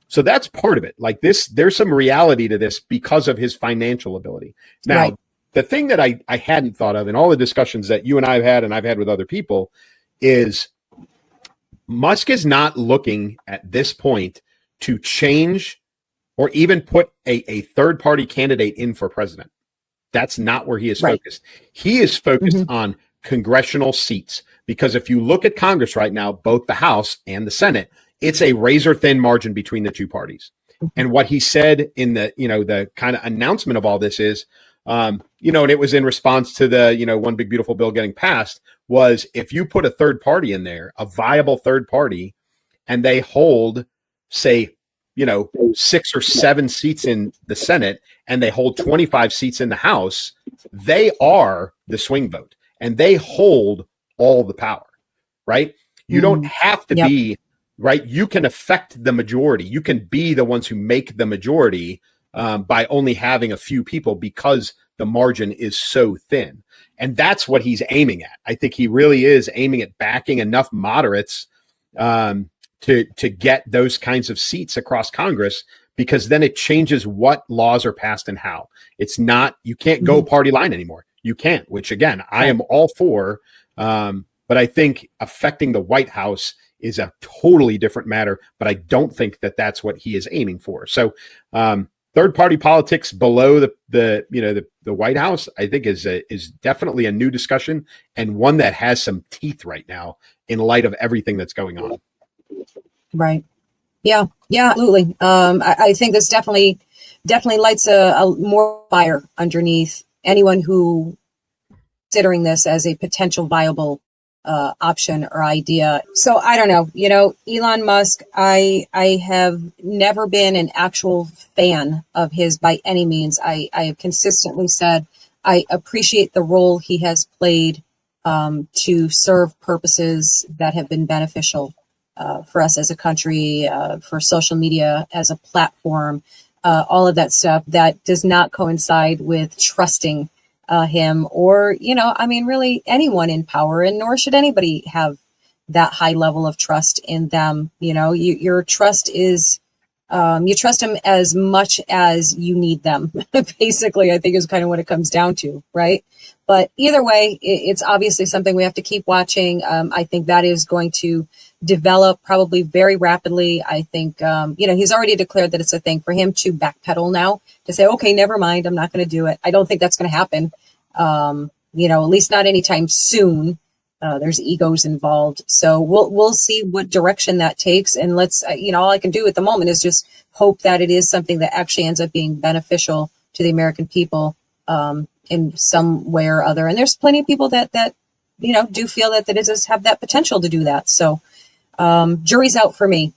So that's part of it. Like this, there's some reality to this because of his financial ability. Now, the thing that I hadn't thought of in all the discussions that you and I have had and I've had with other people is Musk is not looking at this point to change or even put a third-party candidate in for president. That's not where he is focused. He is focused on congressional seats, because if you look at Congress right now, both the House and the Senate, it's a razor-thin margin between the two parties. And what he said in the, the kind of announcement of all this is, and it was in response to the, one big beautiful bill getting passed, was if you put a third party in there, a viable third party, and they hold, say, 6 or 7 seats in the Senate, and they hold 25 seats in the House, they are the swing vote, and they hold all the power, right? You don't have to be, right? You can affect the majority. You can be the ones who make the majority by only having a few people, because the margin is so thin. And that's what he's aiming at. I think he really is aiming at backing enough moderates to get those kinds of seats across Congress, because then it changes what laws are passed and how. It's not, you can't go party line anymore. You can't, which again, I am all for. But I think affecting the White House is a totally different matter, but I don't think that that's what he is aiming for. So third party politics below the White House, I think is definitely a new discussion, and one that has some teeth right now in light of everything that's going on. Right. Yeah, absolutely. I think this definitely lights a more fire underneath anyone who considering this as a potential viable option or idea. So I don't know, Elon Musk, I have never been an actual fan of his by any means. I have consistently said I appreciate the role he has played to serve purposes that have been beneficial for us as a country, for social media as a platform, all of that stuff that does not coincide with trusting him or, really anyone in power, and nor should anybody have that high level of trust in them. Your trust is, you trust them as much as you need them, basically, I think is kind of what it comes down to. Right. But either way, it's obviously something we have to keep watching. I think that is going to develop probably very rapidly. I think, he's already declared that it's a thing for him to backpedal now, to say, okay, never mind, I'm not going to do it. I don't think that's going to happen. At least not anytime soon. There's egos involved. So we'll see what direction that takes. And let's, all I can do at the moment is just hope that it is something that actually ends up being beneficial to the American people in some way or other. And there's plenty of people that do feel that it does have that potential to do that. So jury's out for me.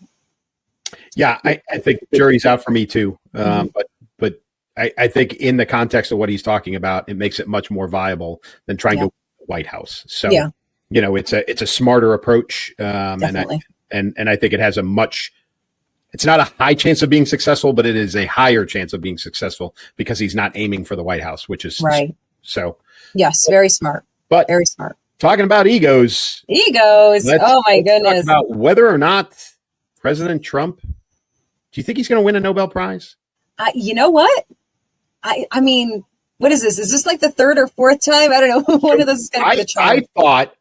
Yeah, I think jury's out for me too. But I think in the context of what he's talking about, it makes it much more viable than trying to win the White House. So, it's a smarter approach. And I think it has it's not a high chance of being successful, but it is a higher chance of being successful because he's not aiming for the White House, which is right. So, yes, very smart, but very smart. Talking about egos. Oh my goodness. Talk about whether or not President Trump, do you think he's going to win a Nobel Prize? You know what? I mean, what is this? Is this like the third or fourth time? I don't know. One of those is going to be a charm.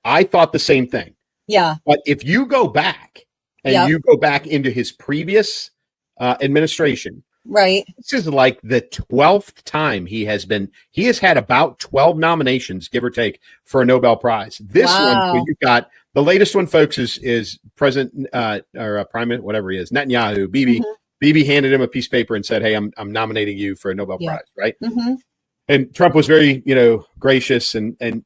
I thought the same thing. Yeah. But if you go back and you go back into his previous administration, right? This is like the 12th time he has had about 12 nominations, give or take, for a Nobel Prize. This one, you got the latest one, folks, is President or Prime Minister, whatever he is, Netanyahu, Bibi. Bibi handed him a piece of paper and said, "Hey, I'm nominating you for a Nobel Prize," right? And Trump was very, gracious and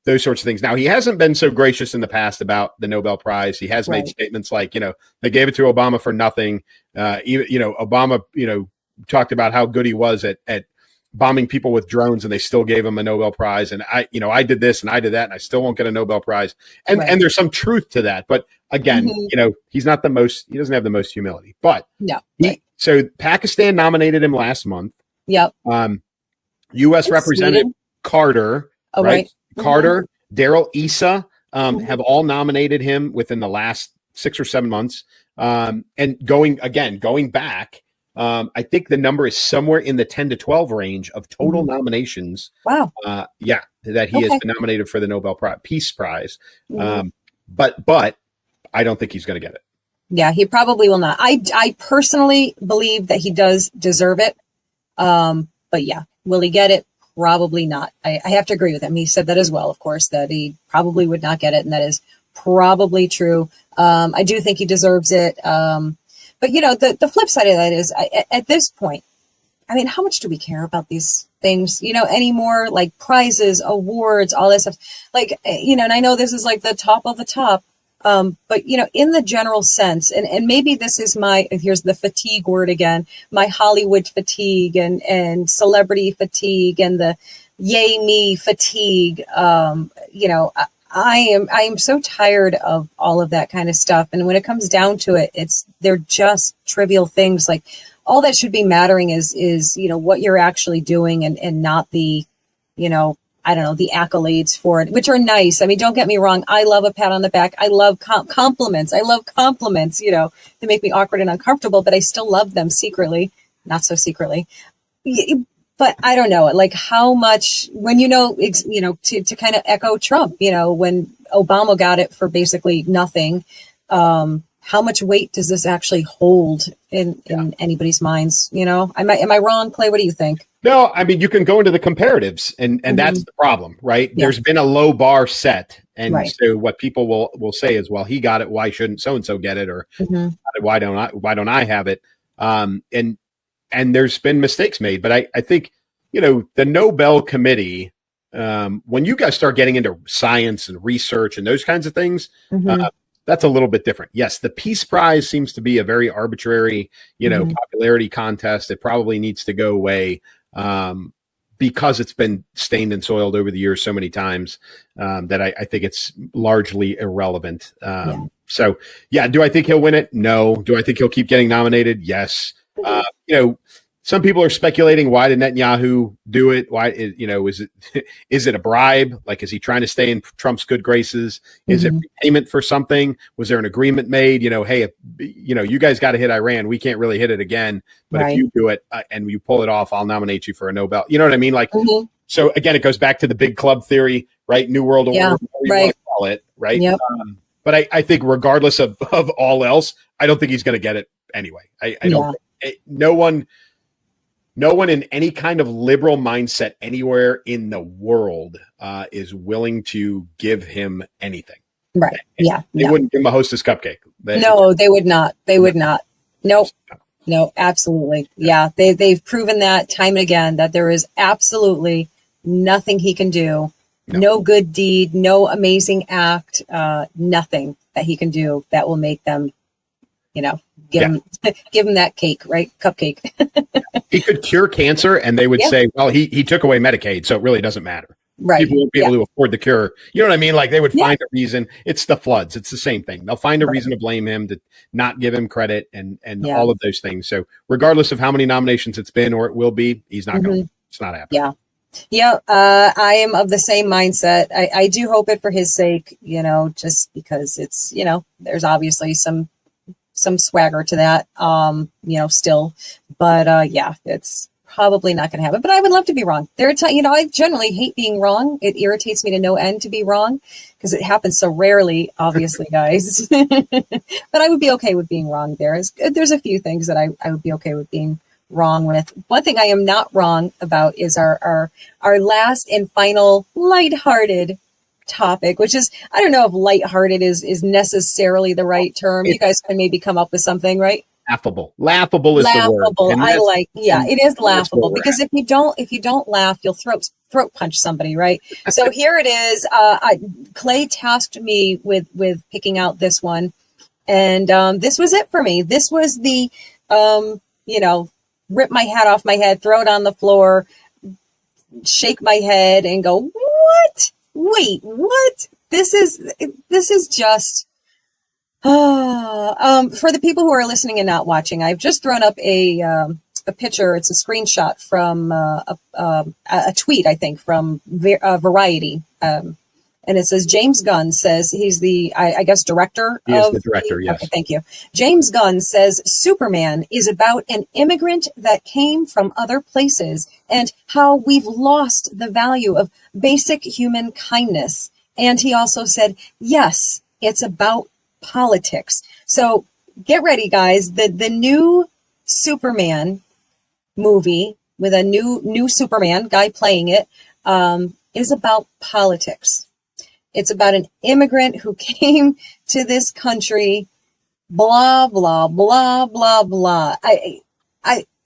those sorts of things. Now, he hasn't been so gracious in the past about the Nobel Prize. He has made statements like, they gave it to Obama for nothing. Obama, talked about how good he was at bombing people with drones, and they still gave him a Nobel Prize. And I did this and I did that, and I still won't get a Nobel Prize. And there's some truth to that. But again, he's not he doesn't have the most humility. But so Pakistan nominated him last month. Yep. U.S. Representative Sweden? Carter, right? Carter, Darrell Issa have all nominated him within the last 6 or 7 months. And going back, I think the number is somewhere in the 10 to 12 range of total nominations. Wow. That he has been nominated for the Nobel Peace Prize. But I don't think he's going to get it. Yeah, he probably will not. I personally believe that he does deserve it. But yeah, will he get it? Probably not. I have to agree with him. He said that as well, of course, that he probably would not get it. And that is probably true. I do think he deserves it. But But the flip side of that is, at this point, I mean, how much do we care about these things, anymore? Like prizes, awards, all that stuff. Like, and I know this is like the top of the top. But, in the general sense, and maybe this is here's the fatigue word again, my Hollywood fatigue and celebrity fatigue and the yay me fatigue. I am so tired of all of that kind of stuff. And when it comes down to it, they're just trivial things. Like all that should be mattering is, what you're actually doing and not the, I don't know, the accolades for it, which are nice. I mean, don't get me wrong. I love a pat on the back. I love compliments. I love compliments, they make me awkward and uncomfortable, but I still love them secretly, not so secretly. But I don't know, like how much when, to kind of echo Trump, when Obama got it for basically nothing, how much weight does this actually hold in anybody's minds? Am I wrong, Clay? What do you think? No, I mean, you can go into the comparatives and that's the problem, right? Yeah. There's been a low bar set. And so what people will say is, well, he got it. Why shouldn't so-and-so get it? Or why don't I have it? And there's been mistakes made, but I think, the Nobel Committee, when you guys start getting into science and research and those kinds of things, that's a little bit different. Yes, the Peace Prize seems to be a very arbitrary, popularity contest. It probably needs to go away because it's been stained and soiled over the years so many times that I think it's largely irrelevant. So, do I think he'll win it? No. Do I think he'll keep getting nominated? Yes. Some people are speculating, why did Netanyahu do it? Why, is it a bribe? Like, is he trying to stay in Trump's good graces? Is it payment for something? Was there an agreement made? Hey, if, you guys got to hit Iran. We can't really hit it again. But if you do it and you pull it off, I'll nominate you for a Nobel. You know what I mean? Like, so again, it goes back to the big club theory, right? New World Order, whatever you want to call it, right? Yep. But I think regardless of all else, I don't think he's going to get it anyway. I don't. No one in any kind of liberal mindset anywhere in the world is willing to give him anything. Right. Yeah. They wouldn't give him a Hostess cupcake. They would not. They would not. Nope. No, absolutely. Yeah. They've proven that time and again that there is absolutely nothing he can do. No good deed, no amazing act, nothing that he can do that will make them, give him that cake, right? Cupcake. He could cure cancer and they would say, well, he took away Medicaid, so it really doesn't matter. Right. People won't be able to afford the cure. You know what I mean? Like they would find a reason. It's the floods. It's the same thing. They'll find a reason to blame him, to not give him credit and all of those things. So regardless of how many nominations it's been or it will be, he's not going to, it's not happening. Yeah. Yeah. I am of the same mindset. I do hope it for his sake, just because it's, there's obviously some swagger to that, still, but it's probably not going to happen, but I would love to be wrong. I generally hate being wrong. It irritates me to no end to be wrong because it happens so rarely, obviously, guys, but I would be okay with being wrong. There's a few things that I would be okay with being wrong with. One thing I am not wrong about is our last and final lighthearted topic, which is, I don't know if lighthearted is necessarily the right term. You guys can maybe come up with something, right? Laughable is the word. It is laughable because if you don't laugh, you'll throat punch somebody, right? So here it is. Clay tasked me with picking out this one, and this was it for me. This was the rip my hat off my head, throw it on the floor, shake my head, and go, what? Wait, what? This is just, for the people who are listening and not watching, I've just thrown up a picture. It's a screenshot from a tweet, I think, from Variety. And it says, James Gunn says he's the, I guess, director. He is the director, yes. Okay, thank you. James Gunn says Superman is about an immigrant that came from other places and how we've lost the value of basic human kindness. And he also said, yes, it's about politics. So get ready, guys. The new Superman movie with a new Superman guy playing it is about politics. It's about an immigrant who came to this country blah, blah, blah, blah, blah.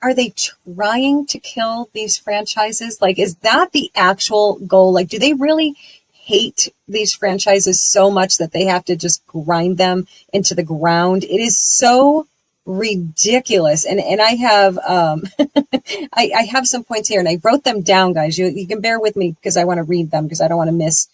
Are they trying to kill these franchises? Like, is that the actual goal? Like, do they really hate these franchises so much that they have to just grind them into the ground? It is so ridiculous. And I have, I have some points here and I wrote them down, guys. You can bear with me because I want to read them because I don't want to miss,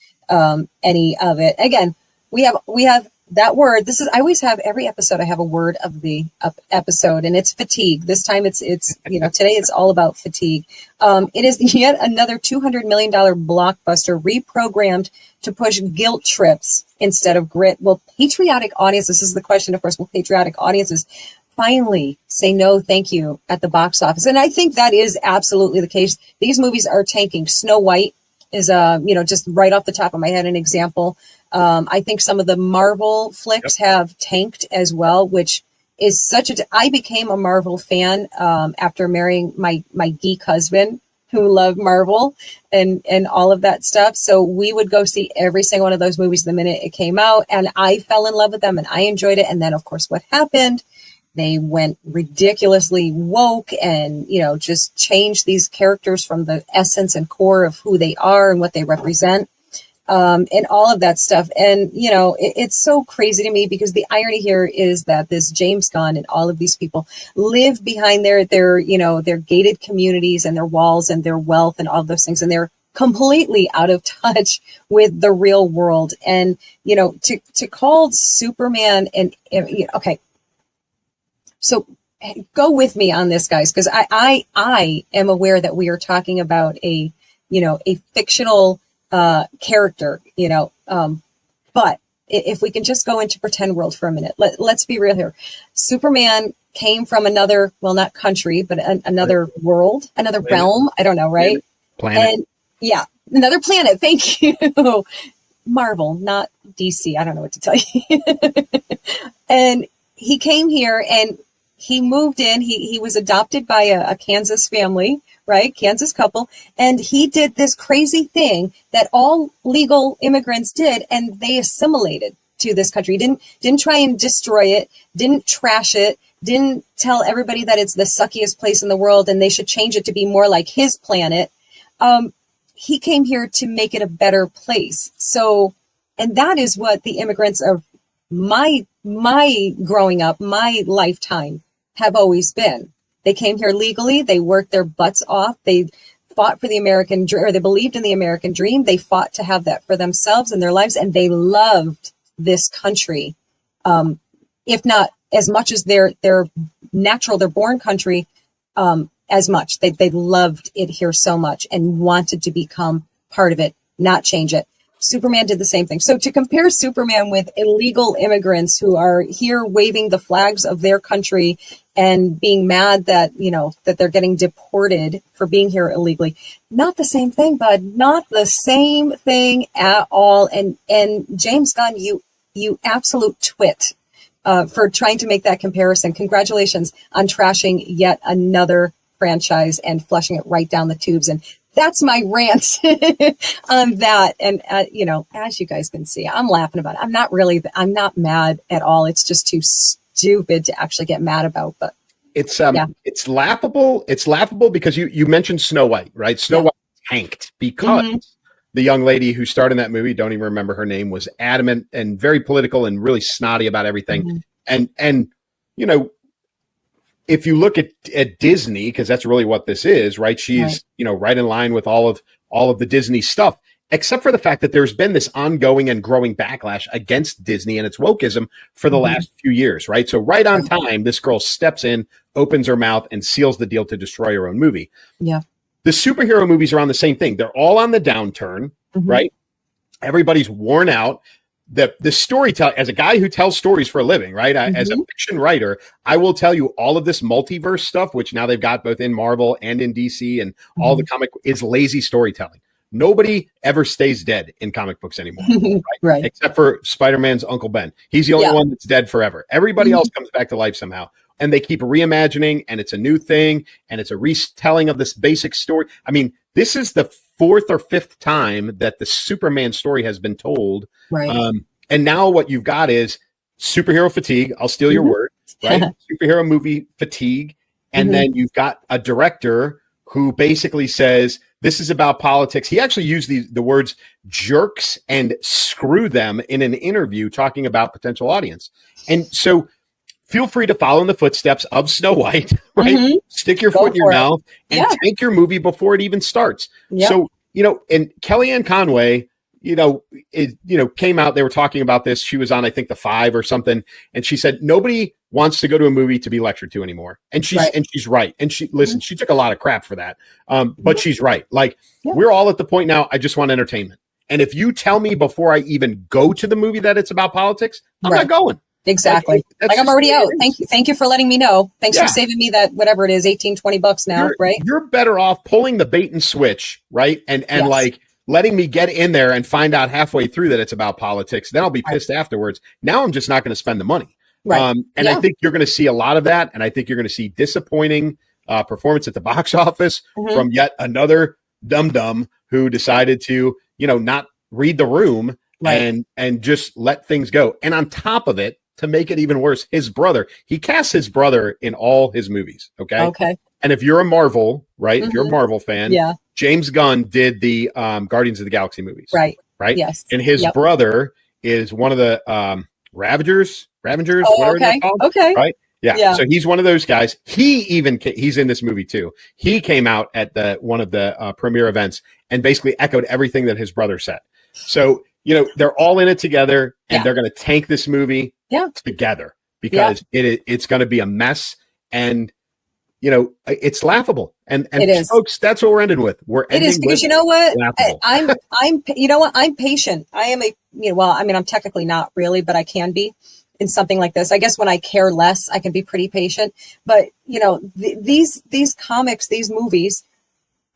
any of it. Again, we have that word. This is, I always have every episode. I have a word of the episode and it's fatigue. This time it's, today it's all about fatigue. It is yet another $200 million blockbuster reprogrammed to push guilt trips instead of grit. Will patriotic audiences, this is the question, of course, will patriotic audiences finally say no, thank you at the box office? And I think that is absolutely the case. These movies are tanking. Snow White is, just right off the top of my head, an example. I think some of the Marvel flicks have tanked as well, which is I became a Marvel fan, after marrying my geek husband who loved Marvel and all of that stuff. So we would go see every single one of those movies the minute it came out and I fell in love with them and I enjoyed it. And then of course what happened, they went ridiculously woke and, just changed these characters from the essence and core of who they are and what they represent. And all of that stuff. And, it's so crazy to me because the irony here is that this James Gunn and all of these people live behind their gated communities and their walls and their wealth and all of those things. And they're completely out of touch with the real world. And, to call Superman okay. So go with me on this, guys, because I am aware that we are talking about a fictional character, but if we can just go into pretend world for a minute, let's be real here. Superman came from another, well, not country, but another world, another realm. I don't know, right? Planet. And another planet. Thank you. Marvel, not DC. I don't know what to tell you. And he came here and he moved in. He was adopted by a Kansas family, right? Kansas couple. And he did this crazy thing that all legal immigrants did. And they assimilated to this country. Didn't try and destroy it. Didn't trash it. Didn't tell everybody that it's the suckiest place in the world and they should change it to be more like his planet. He came here to make it a better place. So, and that is what the immigrants of my growing up, my lifetime have always been. They came here legally. They worked their butts off. They fought for the American dream, or they believed in the American dream. They fought to have that for themselves and their lives. And they loved this country. If not as much as their born country, as much. They loved it here so much and wanted to become part of it, not change it. Superman did the same thing. So to compare Superman with illegal immigrants who are here waving the flags of their country and being mad that, that they're getting deported for being here illegally, not the same thing, bud, not the same thing at all. And James Gunn, you absolute twit, for trying to make that comparison. Congratulations on trashing yet another franchise and flushing it right down the tubes. And that's my rant on that. And, as you guys can see, I'm laughing about it. I'm not mad at all. It's just too stupid to actually get mad about. But it's laughable. It's laughable because you mentioned Snow White, right? Snow White tanked because the young lady who starred in that movie, don't even remember her name, was adamant and very political and really snotty about everything. And if you look at Disney, because that's really what this is, right? She's, right in line with all of the Disney stuff, except for the fact that there's been this ongoing and growing backlash against Disney and its wokeism for the last few years, right? So right on time, this girl steps in, opens her mouth, and seals the deal to destroy her own movie. Yeah. The superhero movies are on the same thing. They're all on the downturn, right? Everybody's worn out. The storytelling, as a guy who tells stories for a living, right? As a fiction writer, I will tell you all of this multiverse stuff, which now they've got both in Marvel and in DC and all the comic, is lazy storytelling. Nobody ever stays dead in comic books anymore, right? Except for Spider-Man's Uncle Ben. He's the only one that's dead forever. Everybody else comes back to life somehow. And they keep reimagining, and it's a new thing, and it's a retelling of this basic story. I mean, this is the fourth or fifth time that the Superman story has been told. Right. And now what you've got is superhero fatigue. I'll steal your word, right? Superhero movie fatigue. And then you've got a director who basically says, this is about politics. He actually used the words jerks and screw them in an interview talking about potential audience. And so feel free to follow in the footsteps of Snow White, right? Stick your foot in your mouth and tank your movie before it even starts. So, and Kellyanne Conway, came out, they were talking about this. She was on, I think, The Five or something. And she said, nobody wants to go to a movie to be lectured to anymore. And she's right. And she took a lot of crap for that. But she's right. Like, we're all at the point now, I just want entertainment. And if you tell me before I even go to the movie that it's about politics, I'm not going. Exactly. Like I'm already out. Thank you for letting me know. Thanks for saving me that, whatever it is, $18-20 now, right? You're better off pulling the bait and switch, right? And like letting me get in there and find out halfway through that it's about politics. Then I'll be pissed afterwards. Now I'm just not going to spend the money. Right. I think you're going to see a lot of that. And I think you're going to see disappointing performance at the box office from yet another dum-dum who decided to, not read the room and just let things go. And on top of it, to make it even worse, his brother, he casts his brother in all his movies. Okay. And if you're a Marvel, right? If you're a Marvel fan, James Gunn did the Guardians of the Galaxy movies. Right. Yes. And his brother is one of the Ravengers, whatever they're called. Okay. Right. Yeah. So he's one of those guys. He's in this movie too. He came out at one of the premiere events and basically echoed everything that his brother said. So, they're all in it together and they're going to tank this movie together because it's going to be a mess. And, it's laughable. And it is. Folks, that's what we're ending with. It is because you know what? I'm patient. I am I'm technically not really, but I can be in something like this. I guess when I care less, I can be pretty patient. But, these comics, these movies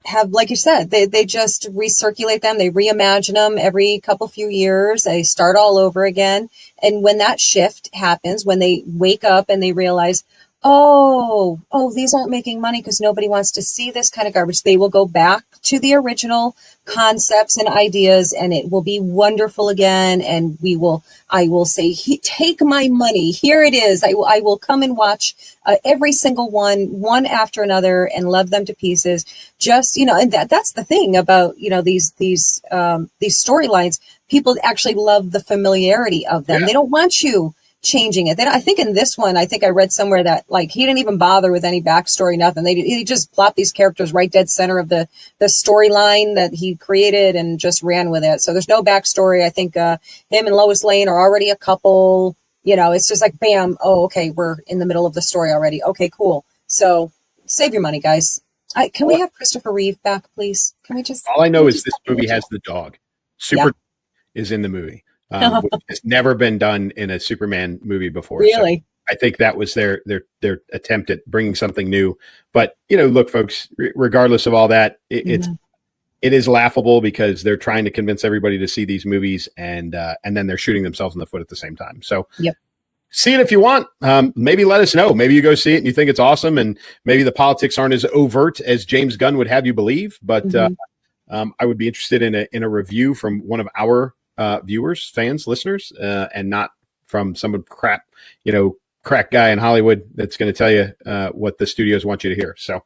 have, like you said, they just recirculate them. They reimagine them every few years. They start all over again. And when that shift happens, when they wake up and they realize, oh, these aren't making money because nobody wants to see this kind of garbage, they will go back to the original concepts and ideas and it will be wonderful again. And I will say, take my money. Here it is. I will come and watch every single one after another and love them to pieces. Just, and that's the thing about, these storylines. People actually love the familiarity of them. They don't want you changing it. Then I think in this one, I think I read somewhere that like he didn't even bother with any backstory, nothing. He just plopped these characters right dead center of the storyline that he created and just ran with it. So there's no backstory. I think him and Lois Lane are already a couple. It's just like bam. Oh, okay, we're in the middle of the story already. Okay, cool. So save your money, guys. Can we have Christopher Reeve back, please? Can we just? All I know is this movie has the dog. Super is in the movie. It's never been done in a Superman movie before. Really? So I think that was their attempt at bringing something new. But, look, folks, regardless of all that, it is laughable because they're trying to convince everybody to see these movies and then they're shooting themselves in the foot at the same time. So see it if you want. Maybe let us know. Maybe you go see it and you think it's awesome. And maybe the politics aren't as overt as James Gunn would have you believe. But I would be interested in a review from one of our viewers, fans, listeners, and not from some crack guy in Hollywood that's going to tell you what the studios want you to hear. So,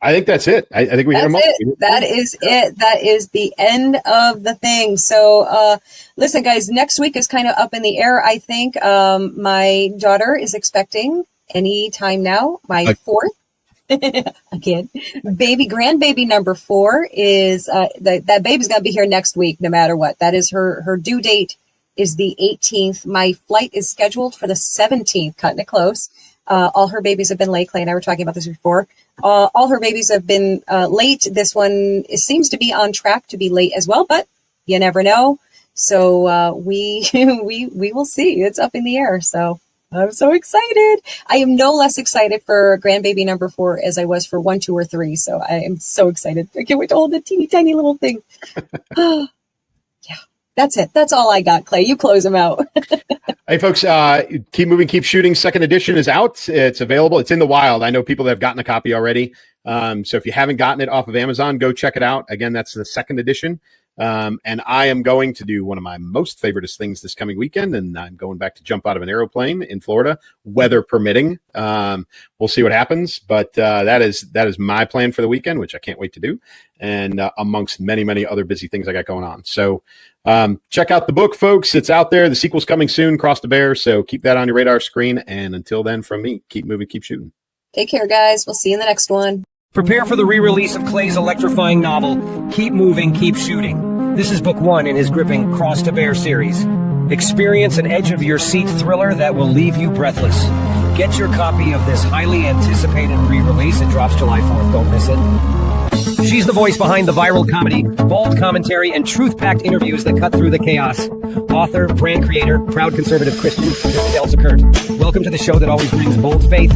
I think that's it. I think we hit them up. That is it. That is the end of the thing. So, listen, guys, next week is kind of up in the air. I think my daughter is expecting any time now. My fourth. Again, grandbaby number 4 is that baby's gonna be here next week no matter what. That is her due date is the 18th. My flight is scheduled for the 17th, cutting it close. All her babies have been late. Clay and I were talking about this before. All her babies have been late. This one seems to be on track to be late as well, but you never know. So we will see. It's up in the air. So I'm so excited. I am no less excited for grandbaby number 4 as I was for 1, 2, or 3. So I am so excited. I can't wait to hold the teeny tiny little thing. Yeah, that's it. That's all I got, Clay. You close them out. Hey, folks, Keep Moving, Keep Shooting. Second edition is out. It's available. It's in the wild. I know people that have gotten a copy already. So if you haven't gotten it off of Amazon, go check it out. Again, that's the second edition. And I am going to do one of my most favoriteest things this coming weekend, and I'm going back to jump out of an airplane in Florida, weather permitting. We'll see what happens, but that is my plan for the weekend, which I can't wait to do, and amongst many, many other busy things I got going on. So check out the book, folks. It's out there. The sequel's coming soon, Cross the Bear, so keep that on your radar screen. And until then, from me, keep moving, keep shooting. Take care, guys. We'll see you in the next one. Prepare for the re-release of Clay's electrifying novel, Keep Moving, Keep Shooting. This is book 1 in his gripping Cross to Bear series. Experience an edge-of-your-seat thriller that will leave you breathless. Get your copy of this highly anticipated re-release. It drops July 4th. Don't miss it. She's the voice behind the viral comedy, bold commentary, and truth-packed interviews that cut through the chaos. Author, brand creator, proud conservative Christian, this is Elsa Kurt. Welcome to the show that always brings bold faith,